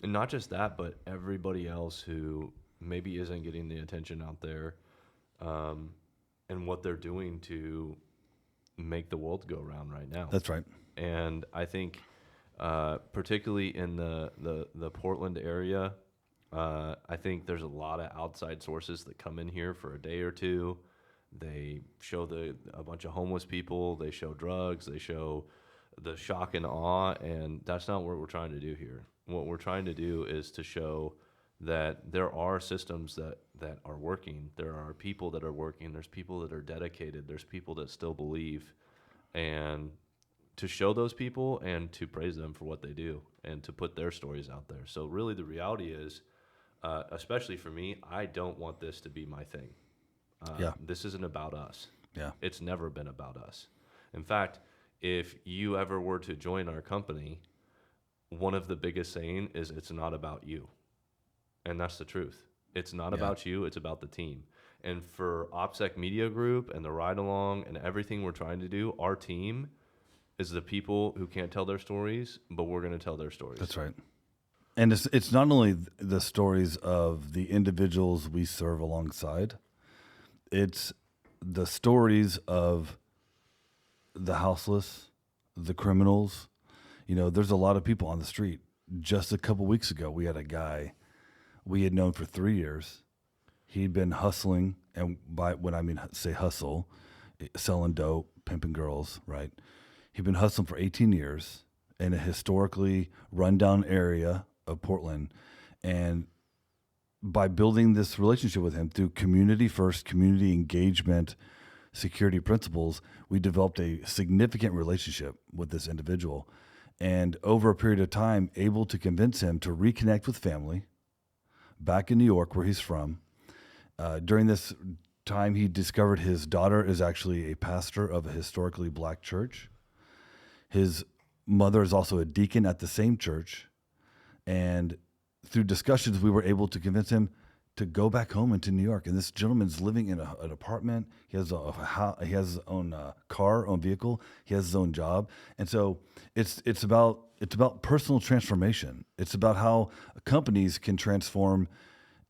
and not just that, but everybody else who maybe isn't getting the attention out there, and what they're doing to make the world go round right now. That's right. And I think, particularly in the Portland area, I think there's a lot of outside sources that come in here for a day or two. They show a bunch of homeless people. They show drugs. They show the shock and awe, and that's not what we're trying to do here. What we're trying to do is to show that there are systems that are working. There are people that are working. There's people that are dedicated. There's people that still believe. And to show those people and to praise them for what they do and to put their stories out there. So really the reality is, especially for me, I don't want this to be my thing. This isn't about us. Yeah. It's never been about us. In fact, if you ever were to join our company, one of the biggest saying is it's not about you. And that's the truth. It's not about you, it's about the team. And for OPSEC Media Group and the Ride Along and everything we're trying to do, our team is the people who can't tell their stories, but we're going to tell their stories. That's right. And it's not only the stories of the individuals we serve alongside, it's the stories of the houseless, the criminals. There's a lot of people on the street. Just a couple weeks ago, we had a guy we had known for 3 years. He'd been hustling, and when I say hustle, selling dope, pimping girls, right? He'd been hustling for 18 years in a historically rundown area of Portland. And by building this relationship with him through community first, community engagement, security principles, we developed a significant relationship with this individual. And over a period of time, able to convince him to reconnect with family back in New York, where he's from. During this time, he discovered his daughter is actually a pastor of a historically black church. His mother is also a deacon at the same church. And through discussions, we were able to convince him to go back home into New York. And this gentleman's living in an apartment. He has he has his own car, own vehicle. He has his own job. And so it's about personal transformation. It's about how companies can transform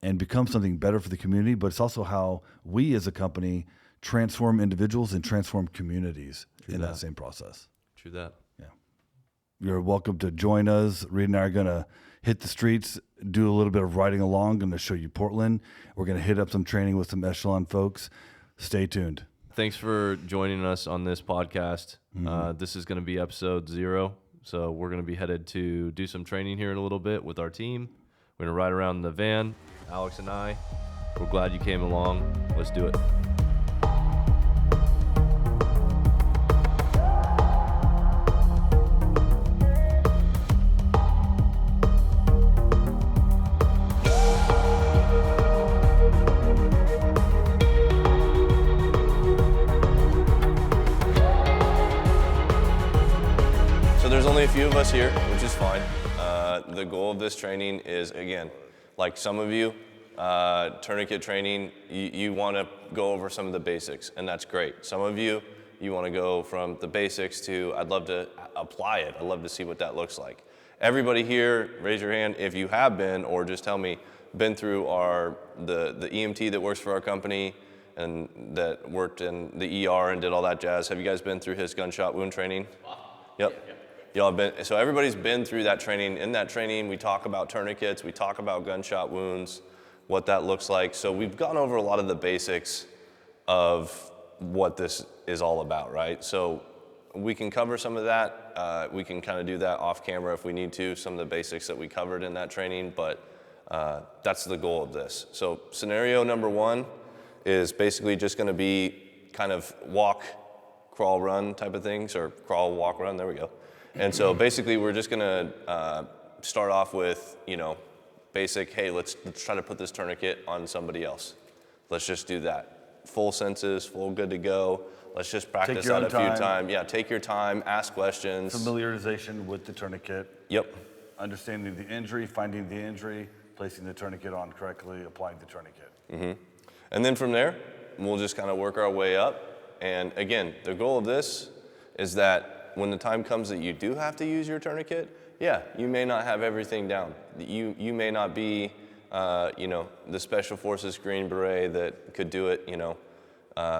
and become something better for the community, but it's also how we as a company transform individuals and transform communities in that same process. True that. Yeah. You're welcome to join us. Reid and I are going to hit the streets, do a little bit of riding along. Going to show you Portland. We're going to hit up some training with some Echelon folks. Stay tuned. Thanks for joining us on this podcast. This is going to be episode 0. So we're going to be headed to do some training here in a little bit with our team. We're going to ride around in the van, Alex and I. We're glad you came along. Let's do it. There's only a few of us here, which is fine. The goal of this training is, again, like some of you, tourniquet training, you want to go over some of the basics, and that's great. Some of you, you want to go from the basics to, I'd love to apply it. I'd love to see what that looks like. Everybody here, raise your hand if you have been, or just tell me, been through the EMT that works for our company and that worked in the ER and did all that jazz. Have you guys been through his gunshot wound training? Yep. Y'all have been, so everybody's been through that training. In that training, we talk about tourniquets, we talk about gunshot wounds, what that looks like. So we've gone over a lot of the basics of what this is all about, right? So we can cover some of that. We can kind of do that off camera if we need to, some of the basics that we covered in that training, but that's the goal of this. So scenario number 1 is basically just gonna be kind of walk, crawl, run type of things, or crawl, walk, run, there we go. And so basically we're just gonna start off with, basic, hey, let's try to put this tourniquet on somebody else. Let's just do that. Full senses, full good to go. Let's just practice that a few times. Yeah, take your time, ask questions. Familiarization with the tourniquet. Yep. Understanding the injury, finding the injury, placing the tourniquet on correctly, applying the tourniquet. Mm-hmm. And then from there, we'll just kind of work our way up. And again, the goal of this is that when the time comes that you do have to use your tourniquet, yeah, you may not have everything down. You may not be, the Special Forces Green Beret that could do it,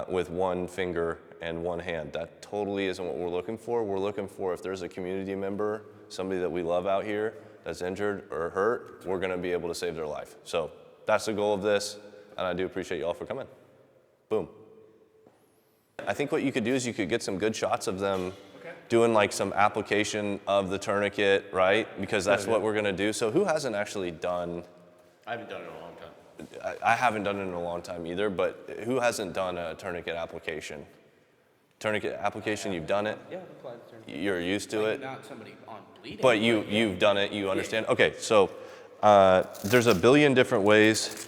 with one finger and one hand. That totally isn't what we're looking for. We're looking for, if there's a community member, somebody that we love out here that's injured or hurt, we're gonna be able to save their life. So that's the goal of this, and I do appreciate you all for coming. Boom. I think what you could do is you could get some good shots of them doing like some application of the tourniquet, right? Because that's what we're gonna do. So who hasn't actually done? I haven't done it in a long time. I haven't done it in a long time either, but who hasn't done a tourniquet application? Tourniquet application, you've done it? Yeah, I've applied the tourniquet. You're used to it? Not somebody on bleeding. But you've done it, you understand? Okay, so there's a billion different ways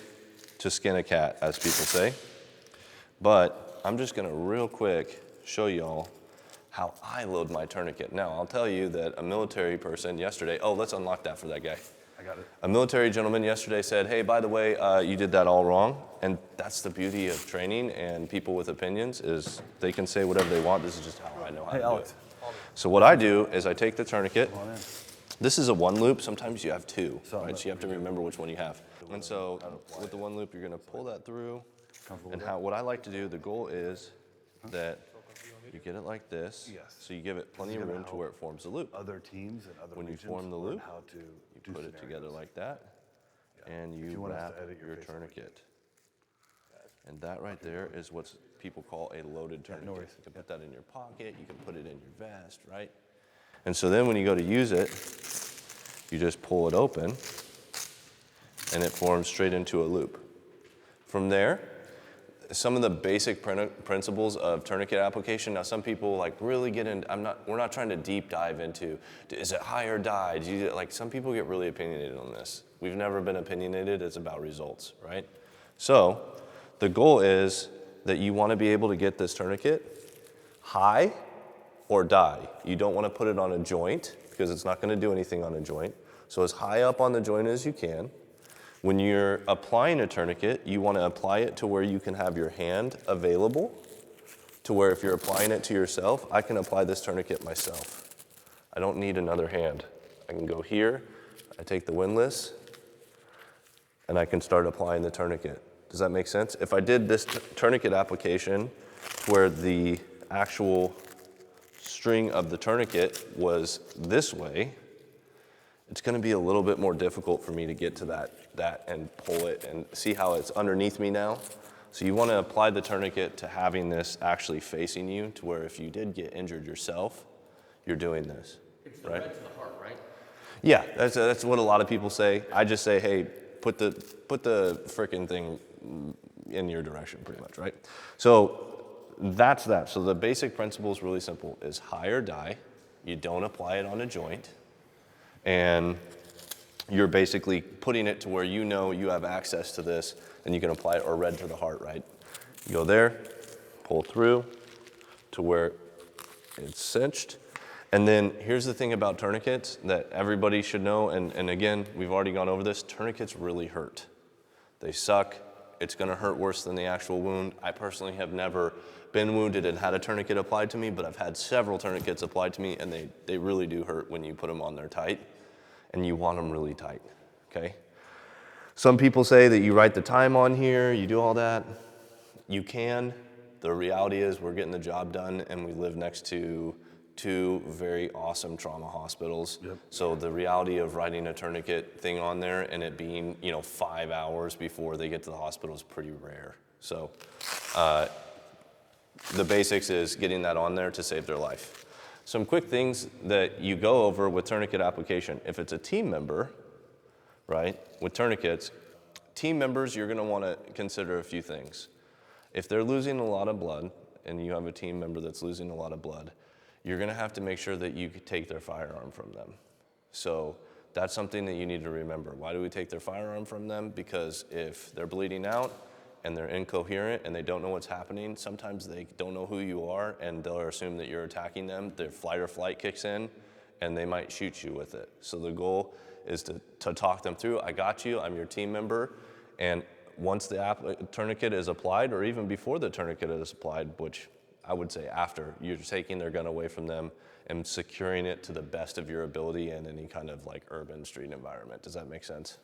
to skin a cat, as people say. But I'm just gonna real quick show y'all how I load my tourniquet. Now, I'll tell you that a military person yesterday, let's unlock that for that guy. I got it. A military gentleman yesterday said, hey, by the way, you did that all wrong. And that's the beauty of training and people with opinions is they can say whatever they want. This is just how I know how to Alex. do it. So what I do is I take the tourniquet. This is a 1 loop. Sometimes you have 2, right? So you have to remember which one you have. And so with the 1 loop, you're gonna pull that through. And what I like to do, the goal is that you get it like this, so you give it plenty of room to where it forms a loop. Other teams and other When you regions form the loop, how to you put it together like that, and you wrap your tourniquet. And that right there is what people call a loaded tourniquet. You can put that in your pocket, you can put it in your vest, right? And so then when you go to use it, You just pull it open, and it forms straight into a loop. From there, some of the basic principles of tourniquet application. Now, some people like really get in. We're not trying to deep dive into. Is it high or die? Like some people get really opinionated on this. We've never been opinionated. It's about results, right? So, the goal is that you want to be able to get this tourniquet high or die. You don't want to put it on a joint because it's not going to do anything on a joint. So as high up on the joint as you can. When you're applying a tourniquet, you want to apply it to where you can have your hand available, to where if you're applying it to yourself, I can apply this tourniquet myself. I don't need another hand. I can go here, I take the windlass, and I can start applying the tourniquet. Does that make sense? If I did this tourniquet application where the actual string of the tourniquet was this way, it's going to be a little bit more difficult for me to get to that and pull it and see how it's underneath me now. So you want to apply the tourniquet to having this actually facing you, to where if you did get injured yourself, you're doing this. It's the right? red to the heart, right? Yeah, that's what a lot of people say. I just say, hey, put the frickin' thing in your direction, pretty much, right? So that's that. So the basic principle is really simple: is high or die. You don't apply it on a joint, and you're basically putting it to where you know you have access to this, and you can apply it, or red to the heart, right? You go there, pull through to where it's cinched. And then here's the thing about tourniquets that everybody should know, and again, we've already gone over this, tourniquets really hurt. They suck. It's gonna hurt worse than the actual wound. I personally have never been wounded and had a tourniquet applied to me, but I've had several tourniquets applied to me, and they really do hurt when you put them on there tight, and you want them really tight, okay? Some people say that you write the time on here, you do all that. You can. The reality is we're getting the job done, and we live next to two very awesome trauma hospitals. Yep. So the reality of writing a tourniquet thing on there and it being, 5 hours before they get to the hospital is pretty rare. So the basics is getting that on there to save their life. Some quick things that you go over with tourniquet application. If it's a team member, right, with tourniquets, team members, you're gonna wanna consider a few things. If they're losing a lot of blood, and you have a team member that's losing a lot of blood, you're gonna have to make sure that you take their firearm from them. So that's something that you need to remember. Why do we take their firearm from them? Because if they're bleeding out and they're incoherent and they don't know what's happening, sometimes they don't know who you are and they'll assume that you're attacking them. Their flight or flight kicks in and they might shoot you with it. So the goal is to talk them through. I got you, I'm your team member. And once the tourniquet is applied, or even before the tourniquet is applied, which I would say after, you're taking their gun away from them and securing it to the best of your ability in any kind of like urban street environment. Does that make sense?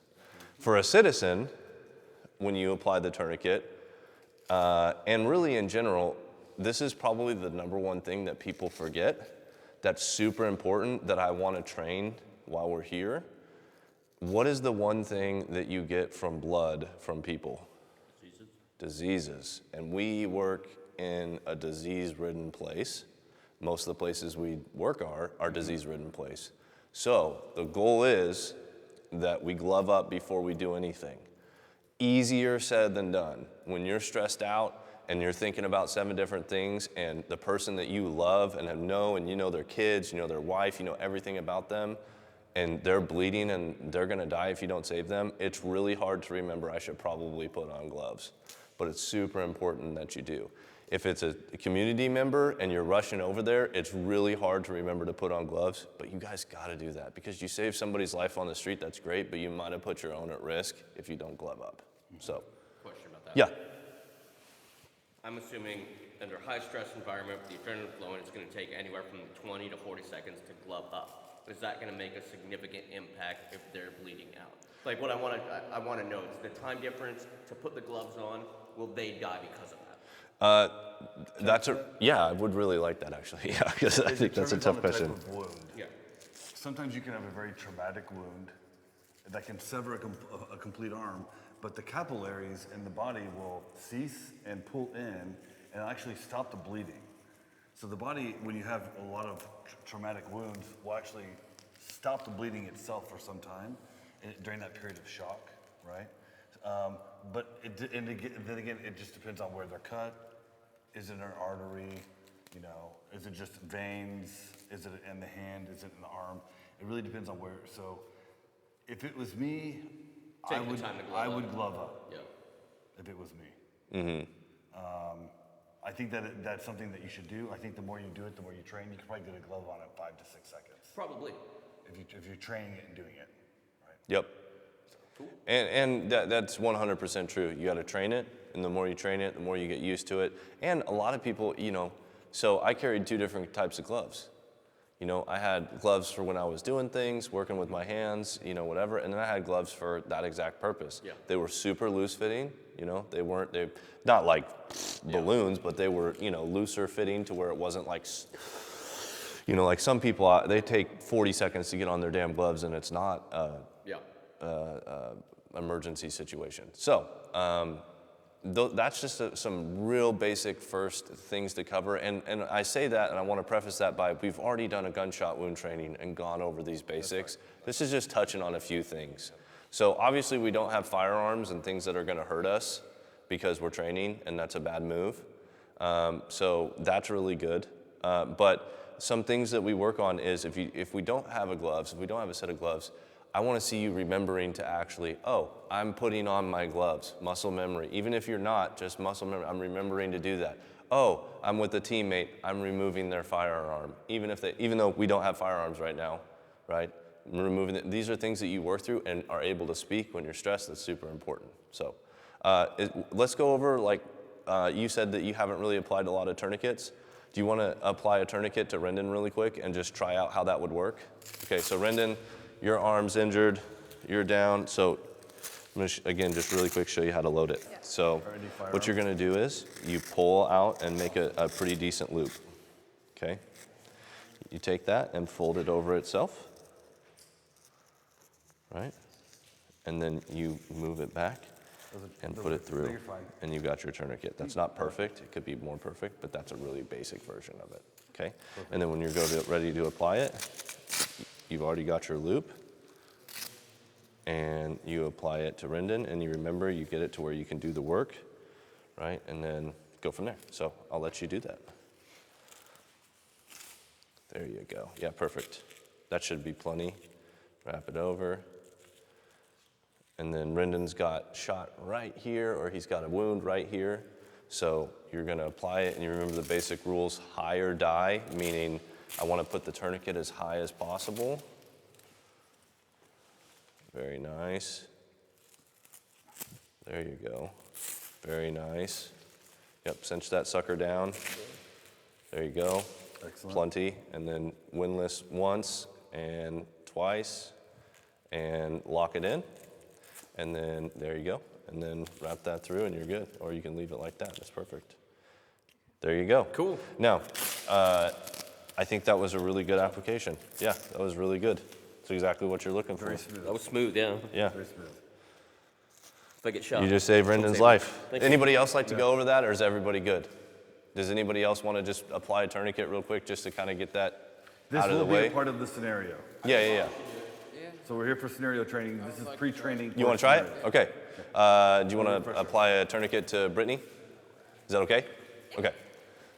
For a citizen, when you apply the tourniquet, and really in general, this is probably the number one thing that people forget that's super important that I want to train while we're here. What is the one thing that you get from blood from people? Diseases. And we work in a disease-ridden place. Most of the places we work are disease-ridden place. So the goal is that we glove up before we do anything. Easier said than done. When you're stressed out and you're thinking about 7 different things, and the person that you love and know, and you know their kids, you know their wife, you know everything about them, and they're bleeding and they're gonna die if you don't save them, it's really hard to remember I should probably put on gloves. But it's super important that you do. If it's a community member and you're rushing over there, it's really hard to remember to put on gloves, but you guys gotta do that because you save somebody's life on the street, that's great, but you might have put your own at risk if you don't glove up. So, Question about that. yeah. I'm assuming under high stress environment with the adrenaline flowing, it's gonna take anywhere from 20 to 40 seconds to glove up. Is that gonna make a significant impact if they're bleeding out? Like what I wanna know is the time difference to put the gloves on, will they die because of that? Yeah, I would really like that actually. Yeah, because I think that's a tough question. Type of wound. Yeah. Sometimes you can have a very traumatic wound that can sever a complete arm, but the capillaries in the body will cease and pull in and actually stop the bleeding. So the body, when you have a lot of traumatic wounds, will actually stop the bleeding itself for some time during that period of shock, right? But then again, it just depends on where they're cut. Is it an artery? You know, is it just veins? Is it in the hand? Is it in the arm? It really depends on where. So, if it was me, I would glove up. Yeah. If it was me. I think that's something that you should do. I think the more you do it, the more you train. You can probably get a glove on in 5 to 6 seconds. Probably. If you're training it and doing it, right? Yep. Cool. And that's 100% true. You got to train it, and the more you train it, the more you get used to it. And a lot of people, you know, so I carried 2 different types of gloves. You know, I had gloves for when I was doing things, working with my hands, you know, whatever, and then I had gloves for that exact purpose. Yeah. They were super loose fitting, you know, they not like balloons, but they were, you know, looser fitting to where it wasn't like, you know, like some people, they take 40 seconds to get on their damn gloves and it's not emergency situation. So, that's just some real basic first things to cover. And I say that, and I want to preface that by, we've already done a gunshot wound training and gone over these basics. Right. This is just touching on a few things. So obviously we don't have firearms and things that are going to hurt us because we're training, and that's a bad move. So that's really good. But some things that we work on is if we don't have a set of gloves, I want to see you remembering to actually, I'm putting on my gloves, muscle memory. Even if you're not, just muscle memory, I'm remembering to do that. I'm with a teammate, I'm removing their firearm. Even though we don't have firearms right now, right? Removing it. These are things that you work through and are able to speak when you're stressed. That's super important. So let's go over, you said that you haven't really applied a lot of tourniquets. Do you want to apply a tourniquet to Rendon really quick and just try out how that would work? Okay, so Rendon, your arm's injured, you're down. So I'm going to, again, just really quick show you how to load it. Yeah. So what you're going to do is you pull out and make a pretty decent loop, okay? You take that and fold it over itself, right? And then you move it back and put it through, and you got your tourniquet. That's not perfect. It could be more perfect, but that's a really basic version of it, okay? Perfect. And then when you're ready to apply it, you've already got your loop, and you apply it to Rendon, and you remember you get it to where you can do the work, right? And then go from there. So I'll let you do that. There you go. Yeah, perfect. That should be plenty. Wrap it over. And then Rendon's got shot right here, or he's got a wound right here. So you're gonna apply it, and you remember the basic rules, high or die, meaning I wanna put the tourniquet as high as possible. Very nice. There you go. Very nice. Yep, cinch that sucker down. There you go. Excellent. Plenty. And then windlass once and twice, and lock it in. And then there you go. And then wrap that through and you're good. Or you can leave it like that. That's perfect. There you go. Cool. Now, I think that was a really good application. Yeah, that was really good. That's exactly what you're looking for. Very smooth. That was smooth, yeah. Yeah. Very smooth. If I get shot. You just saved Rendon's life. Thank you. Anybody else like to go over that, or is everybody good? Does anybody else want to just apply a tourniquet real quick just to kind of get that out of the way? This will be a part of the scenario. Yeah. So we're here for scenario training. This is pre-training. You want to try it? Okay. Do you want to apply a tourniquet to Brittany? Is that okay? Okay.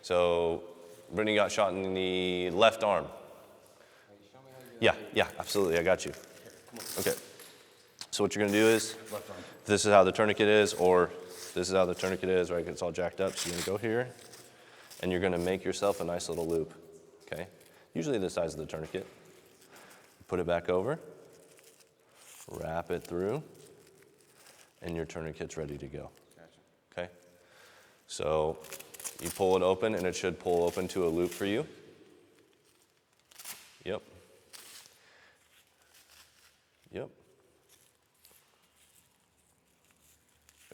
So Brittany got shot in the left arm. Yeah, absolutely. I got you. Okay. So what you're going to do is, this is how the tourniquet is, or this is how the tourniquet is, right? It's all jacked up. So you're going to go here, and you're going to make yourself a nice little loop, okay? Usually the size of the tourniquet. Put it back over. Wrap it through, and your tourniquet's ready to go. Gotcha. Okay? So you pull it open, and it should pull open to a loop for you. Yep.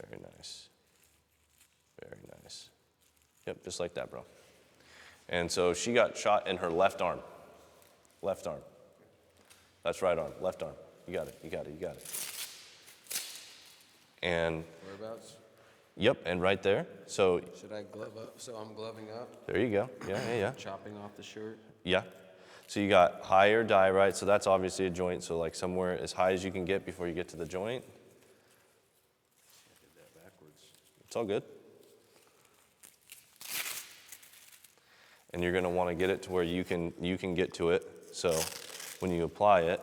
Very nice. Very nice. Yep, just like that, bro. And so she got shot in her left arm. Left arm. That's right arm, left arm. You got it. And whereabouts? Yep, and right there. So should I glove up? So I'm gloving up. There you go. Yeah. Chopping off the shirt. Yeah. So you got higher die, right? So that's obviously a joint. So like somewhere as high as you can get before you get to the joint. I did that backwards. It's all good. And you're going to want to get it to where you can get to it. So when you apply it,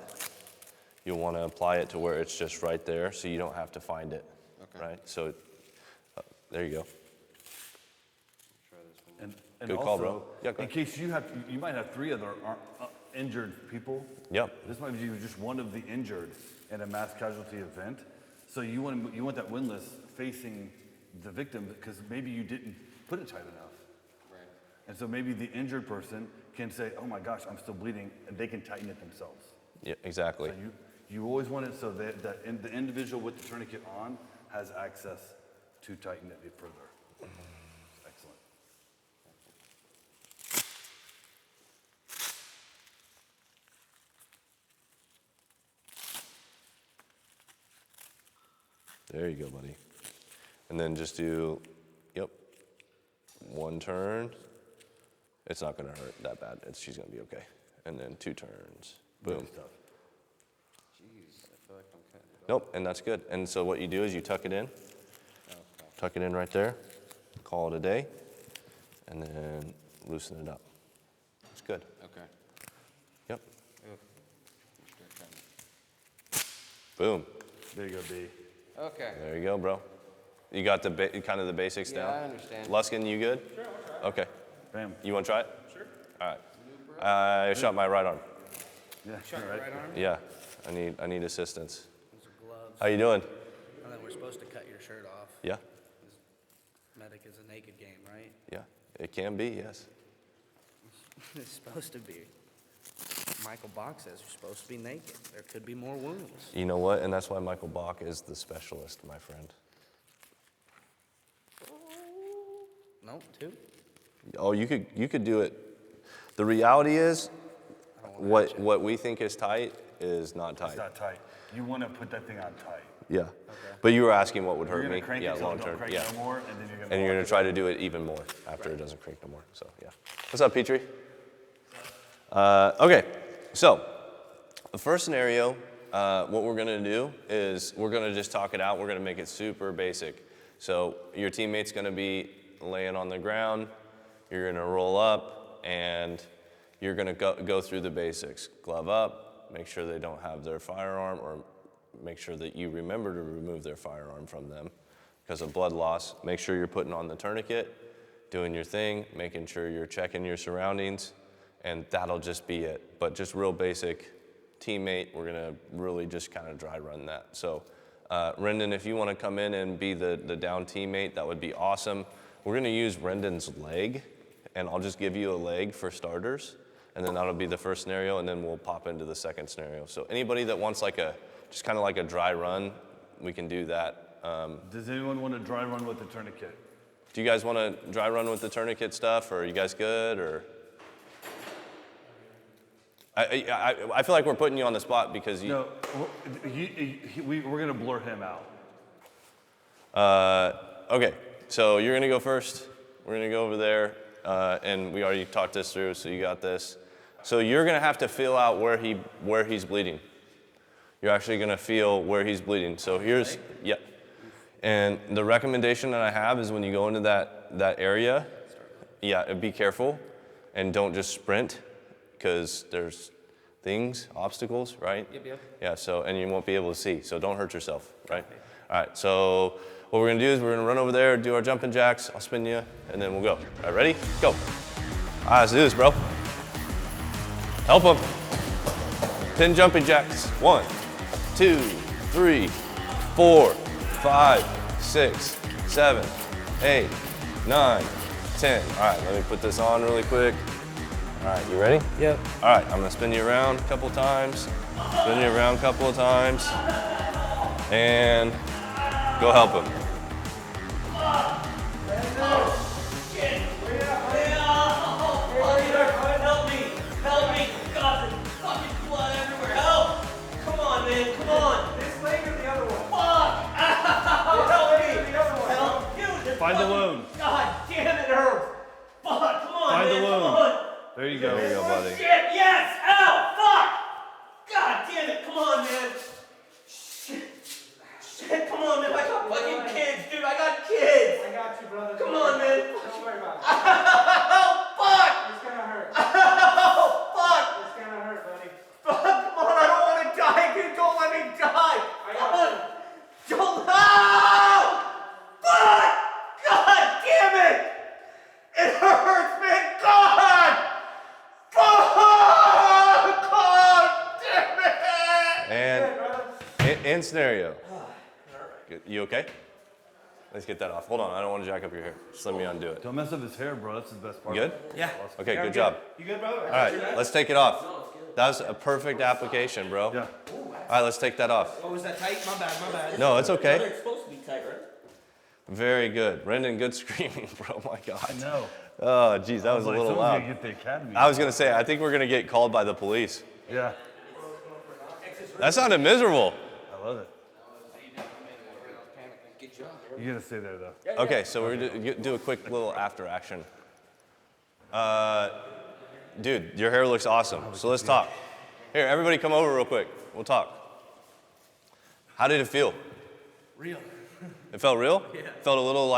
you'll want to apply it to where it's just right there, so you don't have to find it. Okay. Right. So there you go. And Good also, call, bro. Yeah, go in ahead. case you might have 3 other injured people. Yep. This might be just one of the injured in a mass casualty event. So you want that windlass facing the victim because maybe you didn't put it tight enough. Right. And so maybe the injured person can say, "Oh my gosh, I'm still bleeding," and they can tighten it themselves. Yeah, exactly. So you always want it so that the individual with the tourniquet on has access to tighten it further. Excellent. There you go, buddy. And then just do, yep, 1 turn. It's not going to hurt that bad. She's going to be okay. And then 2 turns. Boom. Good stuff. Jeez, I feel like I'm cutting it off. Nope, and that's good. And so what you do is you tuck it in. Okay. Tuck it in right there. Call it a day. And then loosen it up. It's good. Okay. Yep. Oof. Boom. There you go, B. Okay. There you go, bro. You got the kind of the basics Yeah, down? I understand. Luskin, you good? Sure, I'll try it. Okay. Bam. You want to try it? Sure. All right. I shot my right arm. Yeah. Shot your right arm? Yeah. I need assistance. Those are gloves. How you doing? And then we're supposed to cut your shirt off. Yeah. Medic is a naked game, right? Yeah. It can be, yes. It's supposed to be. Michael Bach says you're supposed to be naked. There could be more wounds. You know what? And that's why Michael Bach is the specialist, my friend. Nope, two. Oh, you could do it. The reality is, what we think is tight is not tight. It's not tight. You want to put that thing on tight. Yeah. But you were asking what would You're hurt gonna me. crank Yeah, it till long it term. don't crank Yeah. no more, and then And you're gonna try to do it even more after it doesn't crank no more. So yeah. What's up, Petrie? Okay. So the first scenario, what we're gonna do is we're gonna just talk it out. We're gonna make it super basic. So your teammate's gonna be laying on the ground. You're gonna roll up and you're gonna go through the basics. Glove up. Make sure they don't have their firearm, or make sure that you remember to remove their firearm from them because of blood loss. Make sure you're putting on the tourniquet, doing your thing, making sure you're checking your surroundings, and that'll just be it. But just real basic teammate, we're gonna really just kind of dry run that. So Rendon, if you wanna come in and be the down teammate, that would be awesome. We're gonna use Rendon's leg, and I'll just give you a leg for starters, and then that'll be the first scenario, and then we'll pop into the second scenario. So anybody that wants just kind of like a dry run, we can do that. Does anyone want to dry run with the tourniquet? Do you guys want to dry run with the tourniquet stuff, or are you guys good, or? I feel like we're putting you on the spot because you. No, we're going to blur him out. Okay, so you're gonna go first. We're gonna go over there, and we already talked this through, so you got this. So you're gonna have to feel out where he's bleeding. You're actually gonna feel where he's bleeding. So here's, yeah. And the recommendation that I have is when you go into that area, yeah, be careful and don't just sprint because there's obstacles, right? Yep. Yeah, so, and you won't be able to see, so don't hurt yourself, right? All right, so what we're gonna do is we're gonna run over there, do our jumping jacks, I'll spin you, and then we'll go. All right, ready? Go. All right, let's do this, bro. Help him. 10 jumping jacks. 1, 2, 3, 4, 5, 6, 7, 8, 9, 10. All right, let me put this on really quick. All right, you ready? Yep. All right, I'm gonna spin you around a couple times. Spin you around a couple of times. And go help him. Help me! God, there's fucking blood everywhere. Help! Come on, man, come on. This leg or the other one? Fuck! Help me! The other one. Help! Dude, this Find the fucking- wound. God damn, it hurts. Fuck, come on, Find the man, wound. come on. There you go. There you go, buddy. Shit, yes! Ow! Fuck! God damn it, come on, man. Shit, come on, man. I got fucking kids, dude. I got kids. I got you, brother. Come on, man. Don't worry about it. Oh, fuck! It's gonna hurt. Oh, fuck! It's gonna hurt, buddy. Fuck, come on, I don't want to die, dude. Don't let me die. I got you. Don't. Oh! Fuck! God damn it! It hurts, man. God! Fuck! God damn it! And in scenario. Good. You okay? Let's get that off. Hold on, I don't want to jack up your hair. Just let me undo it. Don't mess up his hair, bro. That's the best part. Good? Yeah. Okay, good job. You good, brother? All right, let's take it off. That was a perfect application, bro. Yeah. All right, let's take that off. Oh, was that tight? My bad. No, it's okay. It's supposed to be tight, right? Very good. Brendan, good screaming, bro. My God. I know. Oh, geez, that was a Like, little someone's loud. gonna get the academy. I was going to say, I think we're going to get called by the police. Yeah. That sounded miserable. I love it. You gotta stay there though. Okay, so we're going to do a quick little after action. Dude, your hair looks awesome. So let's talk. Here, everybody come over real quick. We'll talk. How did it feel? Real. It felt real? Yeah. Felt a little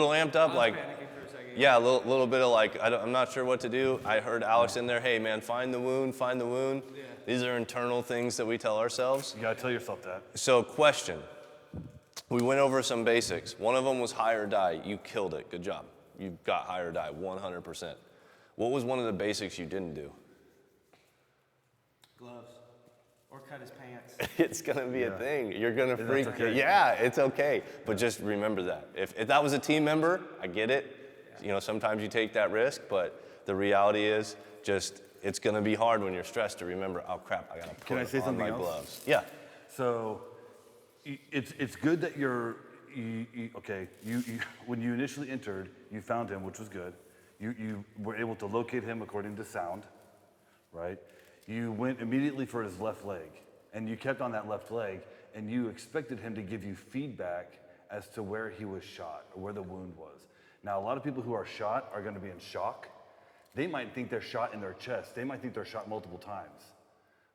amped up, like, Panicking for a second. yeah, a little bit of like, I'm not sure what to do. I heard Alex in there, hey man, find the wound. Yeah. These are internal things that we tell ourselves. You gotta tell yourself that. So question, we went over some basics. One of them was high or die. You killed it, good job. You got high or die, 100%. What was one of the basics you didn't do? Gloves. Or cut his pants. It's gonna be a thing. You're gonna freak. okay. Yeah, it's okay. But just remember that. If that was a team member, I get it. You know, sometimes you take that risk, but the reality is just it's gonna be hard when you're stressed to remember, oh crap, I gotta Can I put say on something my else? gloves. Yeah. So it's good that you when you initially entered, you found him, which was good. You were able to locate him according to sound, right? You went immediately for his left leg, and you kept on that left leg, and you expected him to give you feedback as to where he was shot or where the wound was. Now, a lot of people who are shot are going to be in shock. They might think they're shot in their chest. They might think they're shot multiple times,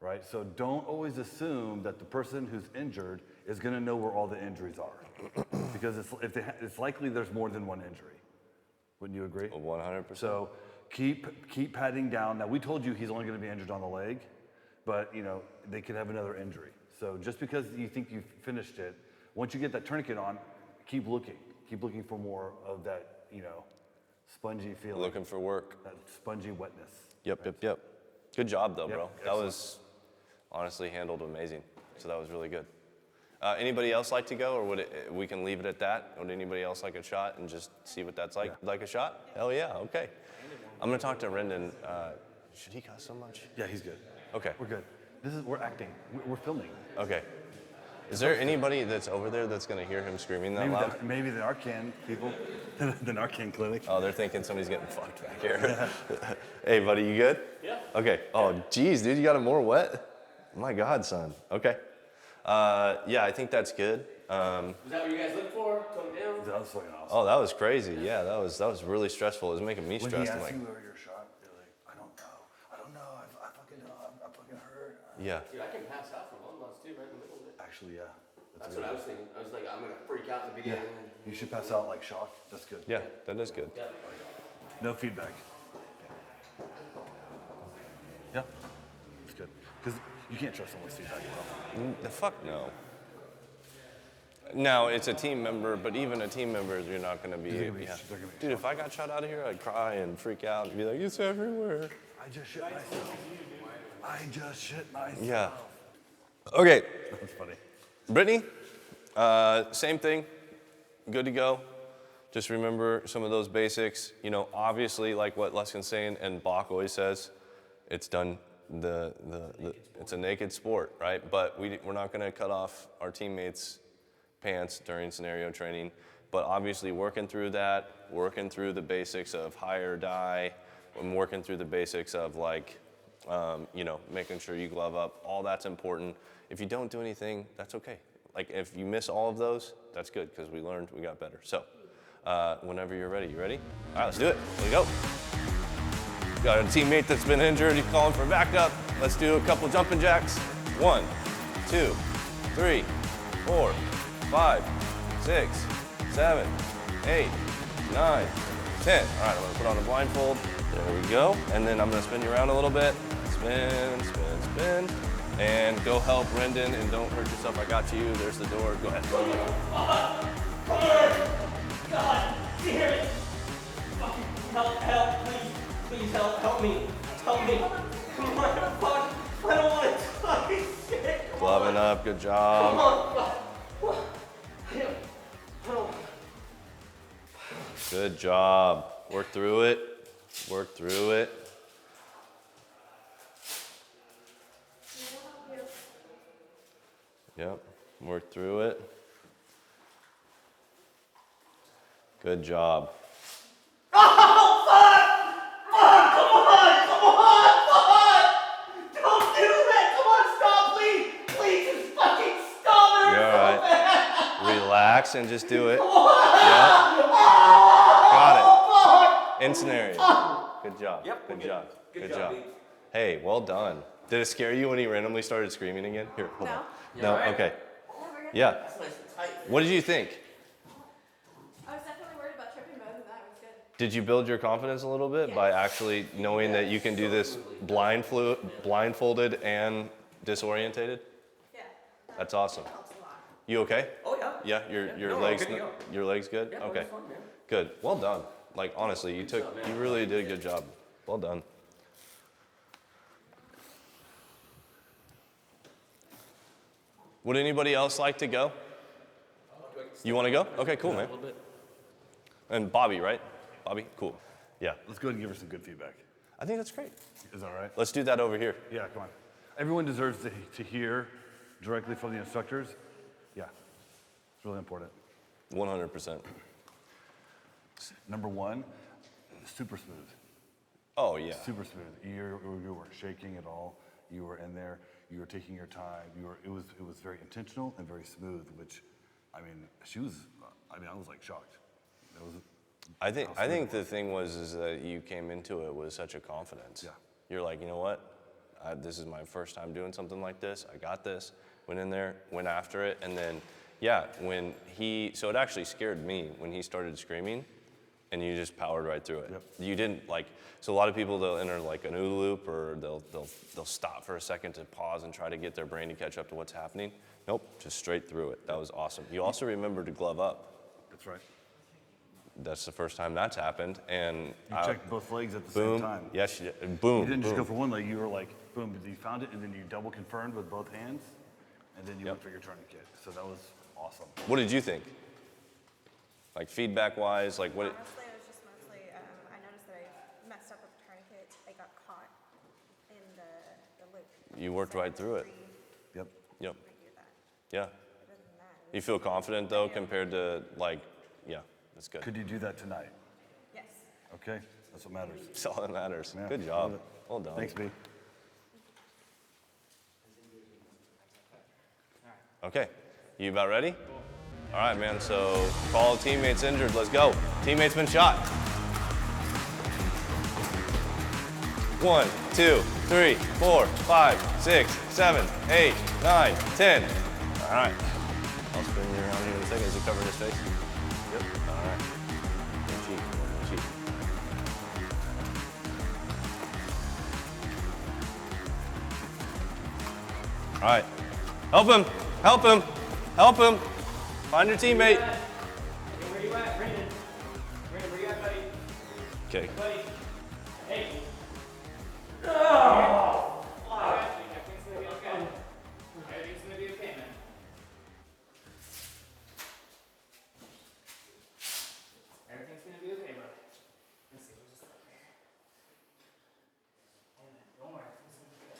right? So don't always assume that the person who's injured is going to know where all the injuries are, because it's likely there's more than one injury. Wouldn't you agree? 100%. So keep patting down. Now, we told you he's only going to be injured on the leg, but you know they could have another injury. So just because you think you've finished it, once you get that tourniquet on, keep looking. Keep looking for more of that, you know, spongy feeling. Looking for work. That spongy wetness. Yep. Good job though, Yep, bro. That excellent. was honestly handled amazing. So that was really good. Anybody else like to go, or we can leave it at that? Would anybody else like a shot and just see what that's like? Yeah. Like a shot? Hell yeah, okay. I'm gonna talk to Rendon. Should he cuss so much? Yeah, he's good. Okay, We're good. We're acting. We're filming. okay. Is there anybody that's over there that's gonna hear him screaming that loud? Maybe the Narcan people, the Narcan clinic. Oh, they're thinking somebody's getting fucked back here. Hey, buddy, you good? Yeah. Okay. Oh, geez, dude, you got it more wet? My God, son. Okay. Yeah, I think that's good. Was that what you guys looked for? Come down? That was fucking awesome. Oh, that was crazy. Yeah, that was really stressful. It was making me When he stressed. asked I'm like, you where you're shot, you're like, I don't know, I fucking know, I'm fucking hurt. yeah. Dude, I can pass out from one loss too, right in the middle of it. Actually, yeah. That's what I was thinking. I was like, I'm gonna freak out in the beginning. You should pass out like shock. That's good. Yeah, that is good. No feedback. Yeah. It's good. Because you can't trust someone's feedback at all. The fuck no. Now, it's a team member, but even a team member, you're not going to be. They're gonna be- Yeah. they're gonna be Dude, if I got shot out of here, I'd cry and freak out and be like, it's everywhere. I just shit myself. I just shit myself. Yeah. Okay, That's funny. Brittany, same thing. Good to go. Just remember some of those basics. You know, obviously, like what Luskin's saying and Bach always says, it's done. It's a naked sport, right? But we're not going to cut off our teammates' pants during scenario training. But obviously, working through that, working through the basics of high or die, and working through the basics of like, you know, making sure you glove up. All that's important. If you don't do anything, that's okay. Like if you miss all of those, that's good because we learned, we got better. So, whenever you're ready, you ready? All right, let's do it. Here we go. Got a teammate that's been injured, he's calling for backup. Let's do a couple jumping jacks. 1, 2, 3, 4, 5, 6, 7, 8, 9, 10. All right, I'm gonna put on a blindfold. There we go. And then I'm gonna spin you around a little bit. Spin, spin, spin. And go help Rendon and don't hurt yourself. I got you. There's the door. Go ahead. Come on! God damn it! Fucking help, please help me. Help me. Come on, fuck. I don't want to fucking shit. Come Gloving up, good job. on, fuck. I don't. Good job. Work through it. Work through it. Yep, work through it. Good job. Oh, fuck! Fuck, come on, fuck! Don't do that! Come on, stop, please! Please, just fucking stop it! You're all right. Relax and just do it. Come on! Yep. Got it. In scenario. Good job. Yep, Good we're job. good. Good Good job. job, B. Hey, well done. Did it scare you when he randomly started screaming again? Here, hold on. No, right. okay. Yeah. That's nice and tight. What did you think? I was definitely worried about tripping, but other than that, it was good. Did you build your confidence a little bit by actually knowing that you can do this blindfolded and disorientated? Yeah, That's awesome. helps a lot. You okay? Oh, yeah. Yeah, your No, legs good to go. your legs good? Yeah, Okay. it's fun, man. Good. Well done. Like honestly, you really did a good job. Well done. Would anybody else like to go? You want to go? Okay, cool, man. And Bobby, right? Bobby? Cool. Yeah, Let's go ahead and give her some good feedback. I think that's great. Is that all right? Let's do that over here. Yeah, come on. Everyone deserves to hear directly from the instructors. Yeah, it's really important. 100%. Number one, super smooth. Oh, yeah. Super smooth. You weren't shaking at all. You were in there. You were taking your time. It was very intentional and very smooth. Which, I mean, I was like shocked. It was. I think the thing is that you came into it with such a confidence. Yeah. You're like, you know what? This is my first time doing something like this. I got this. Went in there, went after it, and then, yeah, so it actually scared me when he started screaming, and you just powered right through it. Yep. You didn't so a lot of people, they'll enter like an OODA loop, or they'll stop for a second to pause and try to get their brain to catch up to what's happening. Nope, just straight through it. That was awesome. You also remembered to glove up. That's right. That's the first time that's happened, and You checked both legs at the boom. same time. Yes, you did. And boom. You didn't just boom. go for one leg. You were like, boom, you found it, and then you double confirmed with both hands, and then you went for your tourniquet. So that was awesome. What did you think? Like feedback-wise, like what? Honestly, it was just mostly, I noticed that I messed up with the tourniquet. I got caught in the loop. You worked So I right through it. Yep. Yep. redo that. Yeah. Other than that, You feel confident though, compared to yeah, that's good. Could you do that tonight? yes. Okay, that's what matters. That's all that matters. Yeah, Good love job. it. Well done. Thanks, B. Okay, you about ready? All right, man. So call teammates injured. Let's go. Teammate's been shot. 1, 2, 3, 4, 5, 6, 7, 8, 9, 10. All right. I'll spin you around here in a second. Is he covering his face? Yep. All right. No cheat. No cheat. All right. Help him. Help him. Help him. Find your teammate. Where you at, Brendan? Brendan, where you at, buddy? Okay. Buddy. Hey. Oh! Everything's gonna be okay. Everything's gonna be okay, man. Everything's gonna be okay, bro. Let's see, we'll just start there. Don't worry, it's gonna be good.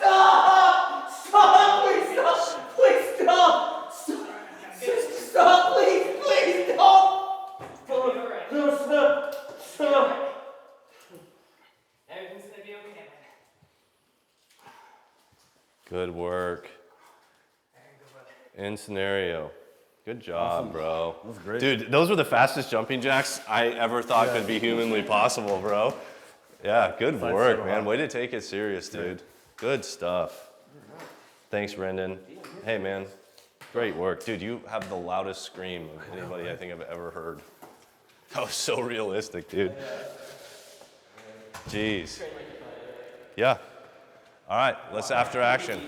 Stop! Please stop! Please stop! Stop! Please don't! No, stop! Everything's gonna be okay, man. Good work. Very good, brother. In scenario. Good job, bro. That was great. Dude, those were the fastest jumping jacks I ever thought could be humanly possible, bro. Yeah, good work, man. Way to take it serious, dude. Good stuff. Thanks, Brendan. Hey, man. Great work. Dude, you have the loudest scream of anybody I think I've ever heard. That was so realistic, dude. Jeez. Yeah. All right, let's after action.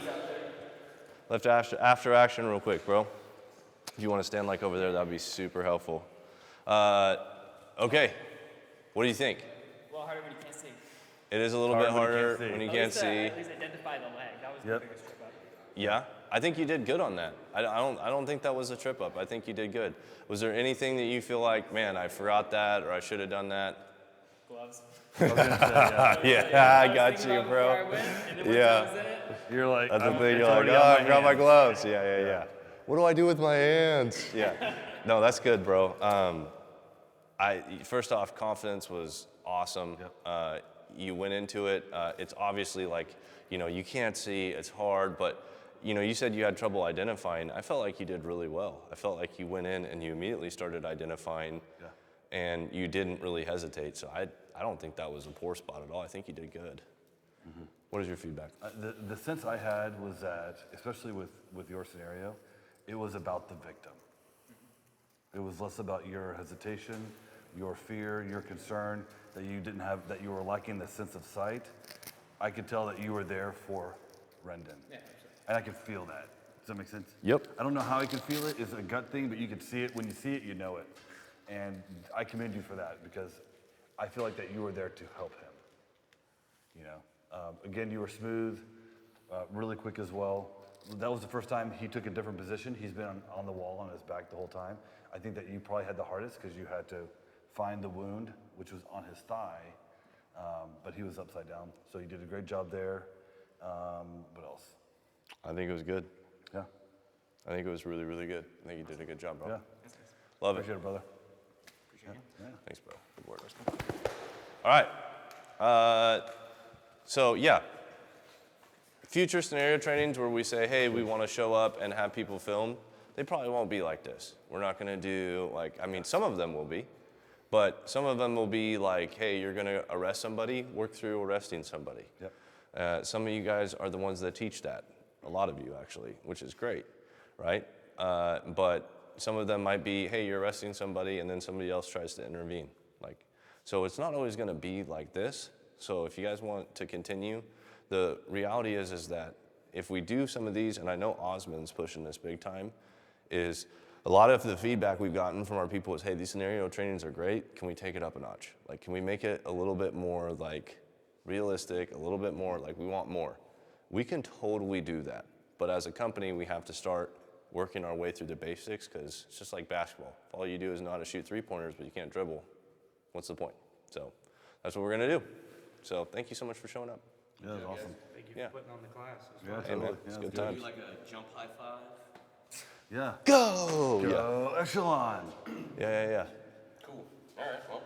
Let's after action real quick, bro. If you want to stand like over there, that would be super helpful. Okay, what do you think? Well, harder when you can't see. It is a little bit harder when you can't see. At least identify the leg. That was the biggest trip up. Yeah, I think you did good on that. I don't think that was a trip up. I think you did good. Was there anything that you feel like, man, I forgot that or I should have done that? Gloves. Yeah, I got you, bro. Yeah. You're like, That's the thing. You're like, oh, I forgot my gloves. Yeah. What do I do with my hands? Yeah. No, that's good, bro. First off, confidence was awesome. Yep. You went into it. It's obviously like, you can't see. It's hard, but you said you had trouble identifying. I felt like you did really well. I felt like you went in and you immediately started identifying, and you didn't really hesitate. So I don't think that was a poor spot at all. I think you did good. Mm-hmm. What is your feedback? The sense I had was that, especially with your scenario, it was about the victim. It was less about your hesitation, your fear, your concern, that you didn't have, that you were lacking the sense of sight. I could tell that you were there for Rendon. Yeah, and I could feel that. Does that make sense? Yep. I don't know how I could feel it. It's a gut thing, but you could see it. When you see it, you know it. And I commend you for that, because I feel like that you were there to help him. Again, you were smooth, really quick as well. That was the first time he took a different position. He's been on the wall on his back the whole time. I think that you probably had the hardest because you had to find the wound, which was on his thigh, but he was upside down. So you did a great job there. What else? I think it was good. Yeah. I think it was really, really good. I think you did a good job, bro. Yeah. Love Appreciate it, brother. Yeah. Thanks, bro. Good work. All right. So, yeah. Future scenario trainings where we say, hey, we want to show up and have people film, they probably won't be like this. We're not going to do some of them will be, but some of them will be like, hey, you're going to arrest somebody, work through arresting somebody. Yep. Some of you guys are the ones that teach that. A lot of you, actually, which is great, right? But some of them might be, hey, you're arresting somebody, and then somebody else tries to intervene. So it's not always going to be like this. So if you guys want to continue, the reality is that if we do some of these, and I know Osmond's pushing this big time, is a lot of the feedback we've gotten from our people is, hey, these scenario trainings are great. Can we take it up a notch? Can we make it a little bit more realistic, a little bit more we want more? We can totally do that. But as a company, we have to start working our way through the basics, because it's just like basketball. If all you do is know how to shoot three-pointers, but you can't dribble, what's the point? So that's what we're going to do. So thank you so much for showing up. Yeah, that was awesome. Thank you for putting on the class. Yeah, Hey, man, totally. it's Yeah, good it's good. times. Do like a jump high five. Yeah. Go! Yeah. Go Echelon. Yeah. Cool. All right. Well,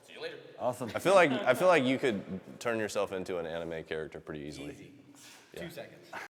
see you later. Awesome. I feel like you could turn yourself into an anime character pretty easily. Easy. 2 seconds.